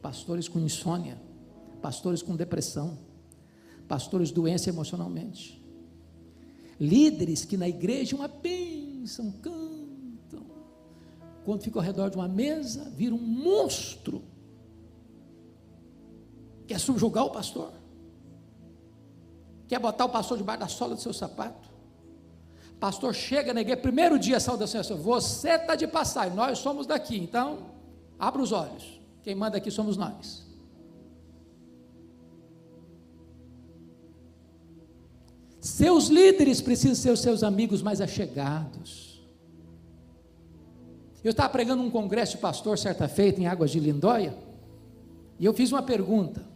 pastores com insônia, pastores com depressão, pastores doentes emocionalmente, líderes que na igreja uma bênção, cantam, quando ficam ao redor de uma mesa, viram um monstro, quer subjugar o pastor, quer botar o pastor debaixo da sola do seu sapato. Pastor chega na igreja, primeiro dia a saudação é assim: você está de passagem, nós somos daqui, então abra os olhos, quem manda aqui somos nós. Seus líderes precisam ser os seus amigos mais achegados. Eu estava pregando um congresso de pastor certa feita em Águas de Lindóia, e eu fiz uma pergunta,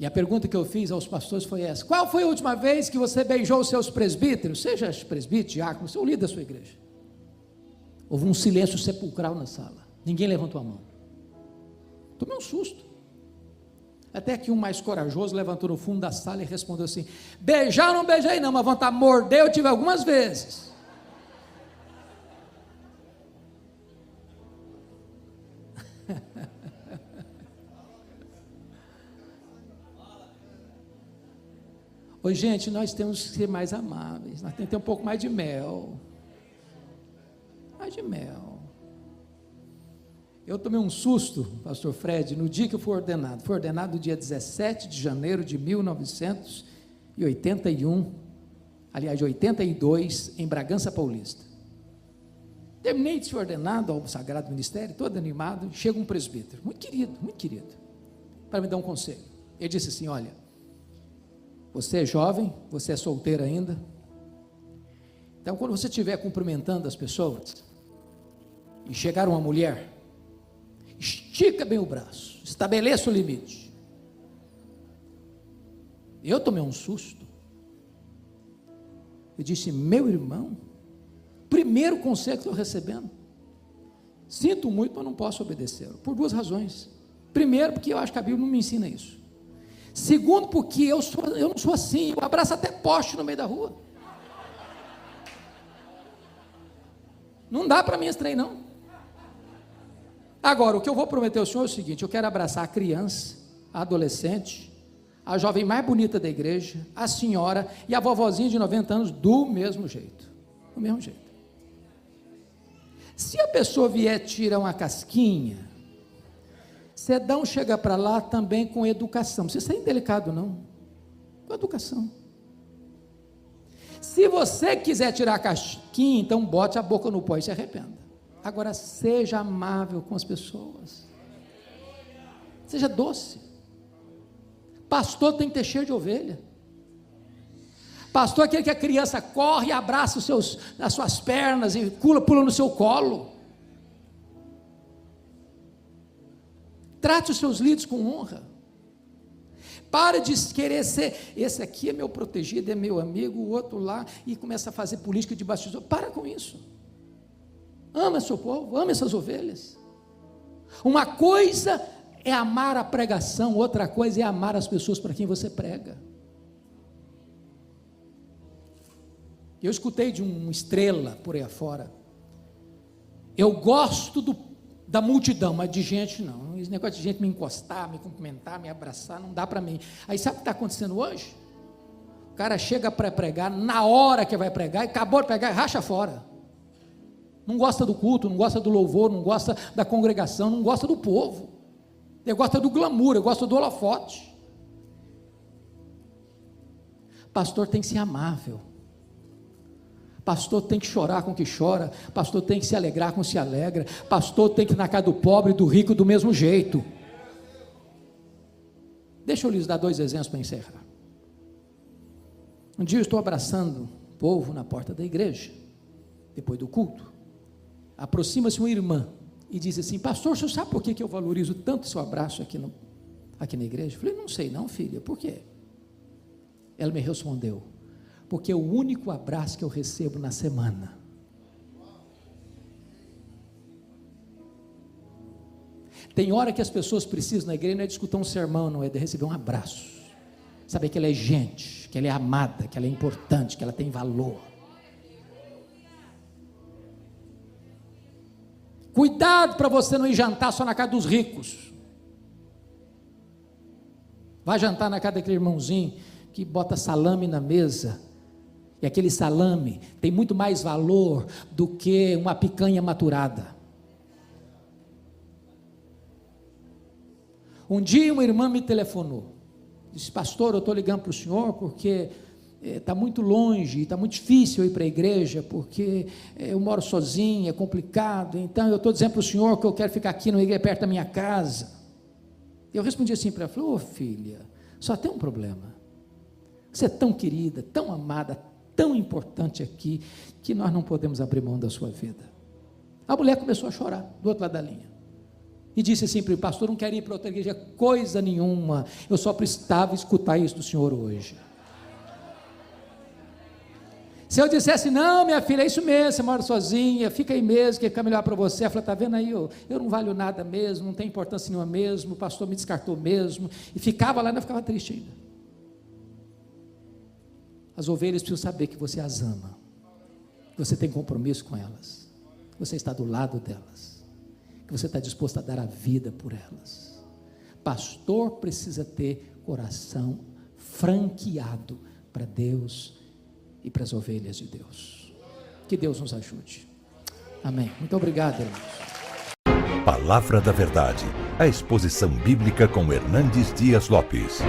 e a pergunta que eu fiz aos pastores foi essa: qual foi a última vez que você beijou os seus presbíteros, seja presbítero, diácono, ou líder da sua igreja? Houve um silêncio sepulcral na sala, ninguém levantou a mão. Tomei um susto, até que um mais corajoso levantou no fundo da sala e respondeu assim: beijar eu não beijei não, mas vontade de morder eu tive algumas vezes. Oi, gente, nós temos que ser mais amáveis, nós temos que ter um pouco mais de mel. Mais de mel. Eu tomei um susto, pastor Fred, no dia que eu fui ordenado. Fui ordenado no dia 17 de janeiro de 1981, aliás, de 82, em Bragança Paulista. Terminei de ser ordenado ao Sagrado Ministério, todo animado, chega um presbítero, muito querido, para me dar um conselho. Ele disse assim: olha, você é jovem, você é solteiro ainda, então quando você estiver cumprimentando as pessoas, e chegar uma mulher, estica bem o braço, estabeleça o limite. Eu tomei um susto, eu disse: meu irmão, primeiro conselho que estou recebendo, sinto muito, mas não posso obedecer, por duas razões. Primeiro, porque eu acho que a Bíblia não me ensina isso. Segundo, porque eu não sou assim, eu abraço até poste no meio da rua. Não dá para mim esse trem, não. Agora, o que eu vou prometer ao senhor é o seguinte: eu quero abraçar a criança, a adolescente, a jovem mais bonita da igreja, a senhora e a vovozinha de 90 anos do mesmo jeito. Do mesmo jeito. Se a pessoa vier tirar uma casquinha, Cedão chega para lá também com educação. Não precisa ser indelicado, não. Com educação. Se você quiser tirar a casquinha, então bote a boca no pó e se arrependa. Agora, seja amável com as pessoas. Seja doce. Pastor tem que ter cheiro de ovelha. Pastor é aquele que a criança corre e abraça as suas pernas e pula no seu colo. Trate os seus líderes com honra. Pare de querer ser, esse aqui é meu protegido, é meu amigo, o outro lá, e começa a fazer política de bastidor. Para com isso. Ama seu povo, ama essas ovelhas. Uma coisa é amar a pregação, outra coisa é amar as pessoas para quem você prega. Eu escutei de uma estrela por aí afora: eu gosto da multidão, mas de gente não. Esse negócio de gente me encostar, me cumprimentar, me abraçar, não dá para mim. Aí sabe o que está acontecendo hoje? O cara chega para pregar, na hora que vai pregar, e acabou de pregar, racha fora. Não gosta do culto, não gosta do louvor, não gosta da congregação, não gosta do povo. Ele gosta do glamour, ele gosta do holofote. Pastor tem que ser amável. Pastor tem que chorar com o que chora, pastor tem que se alegrar com o que se alegra, pastor tem que ir na casa do pobre e do rico do mesmo jeito. Deixa eu lhes dar dois exemplos para encerrar. Um dia eu estou abraçando o povo na porta da igreja, depois do culto. Aproxima-se uma irmã e diz assim: pastor, o senhor sabe por que eu valorizo tanto o seu abraço aqui na igreja? Eu falei: não sei não, filha, por quê? Ela me respondeu: porque é o único abraço que eu recebo na semana. Tem hora que as pessoas precisam na igreja, não é de escutar um sermão, não é de receber um abraço, saber que ela é gente, que ela é amada, que ela é importante, que ela tem valor. Cuidado para você não ir jantar só na casa dos ricos. Vai jantar na casa daquele irmãozinho que bota salame na mesa, e aquele salame tem muito mais valor do que uma picanha maturada. Um dia uma irmã me telefonou, disse: pastor, eu estou ligando para o senhor porque está muito longe, está muito difícil eu ir para a igreja, porque eu moro sozinha, é complicado, então eu estou dizendo para o senhor que eu quero ficar aqui na igreja perto da minha casa. Eu respondi assim para ela, falei: ô filha, só tem um problema, você é tão querida, tão amada, tão importante aqui, que nós não podemos abrir mão da sua vida. A mulher começou a chorar, do outro lado da linha, e disse assim para o pastor: não quero ir para outra igreja coisa nenhuma, eu só precisava escutar isso do senhor hoje. Se eu dissesse: não, minha filha, é isso mesmo, você mora sozinha, fica aí mesmo, que fica melhor para você. Ela falou: está vendo aí, eu não valho nada mesmo, não tem importância nenhuma mesmo, o pastor me descartou mesmo, e ficava lá, e não ficava triste ainda. As ovelhas precisam saber que você as ama, que você tem compromisso com elas, que você está do lado delas, que você está disposto a dar a vida por elas. Pastor precisa ter coração franqueado para Deus e para as ovelhas de Deus. Que Deus nos ajude. Amém. Muito obrigado, irmãos. Palavra da Verdade, a exposição bíblica com Hernandes Dias Lopes.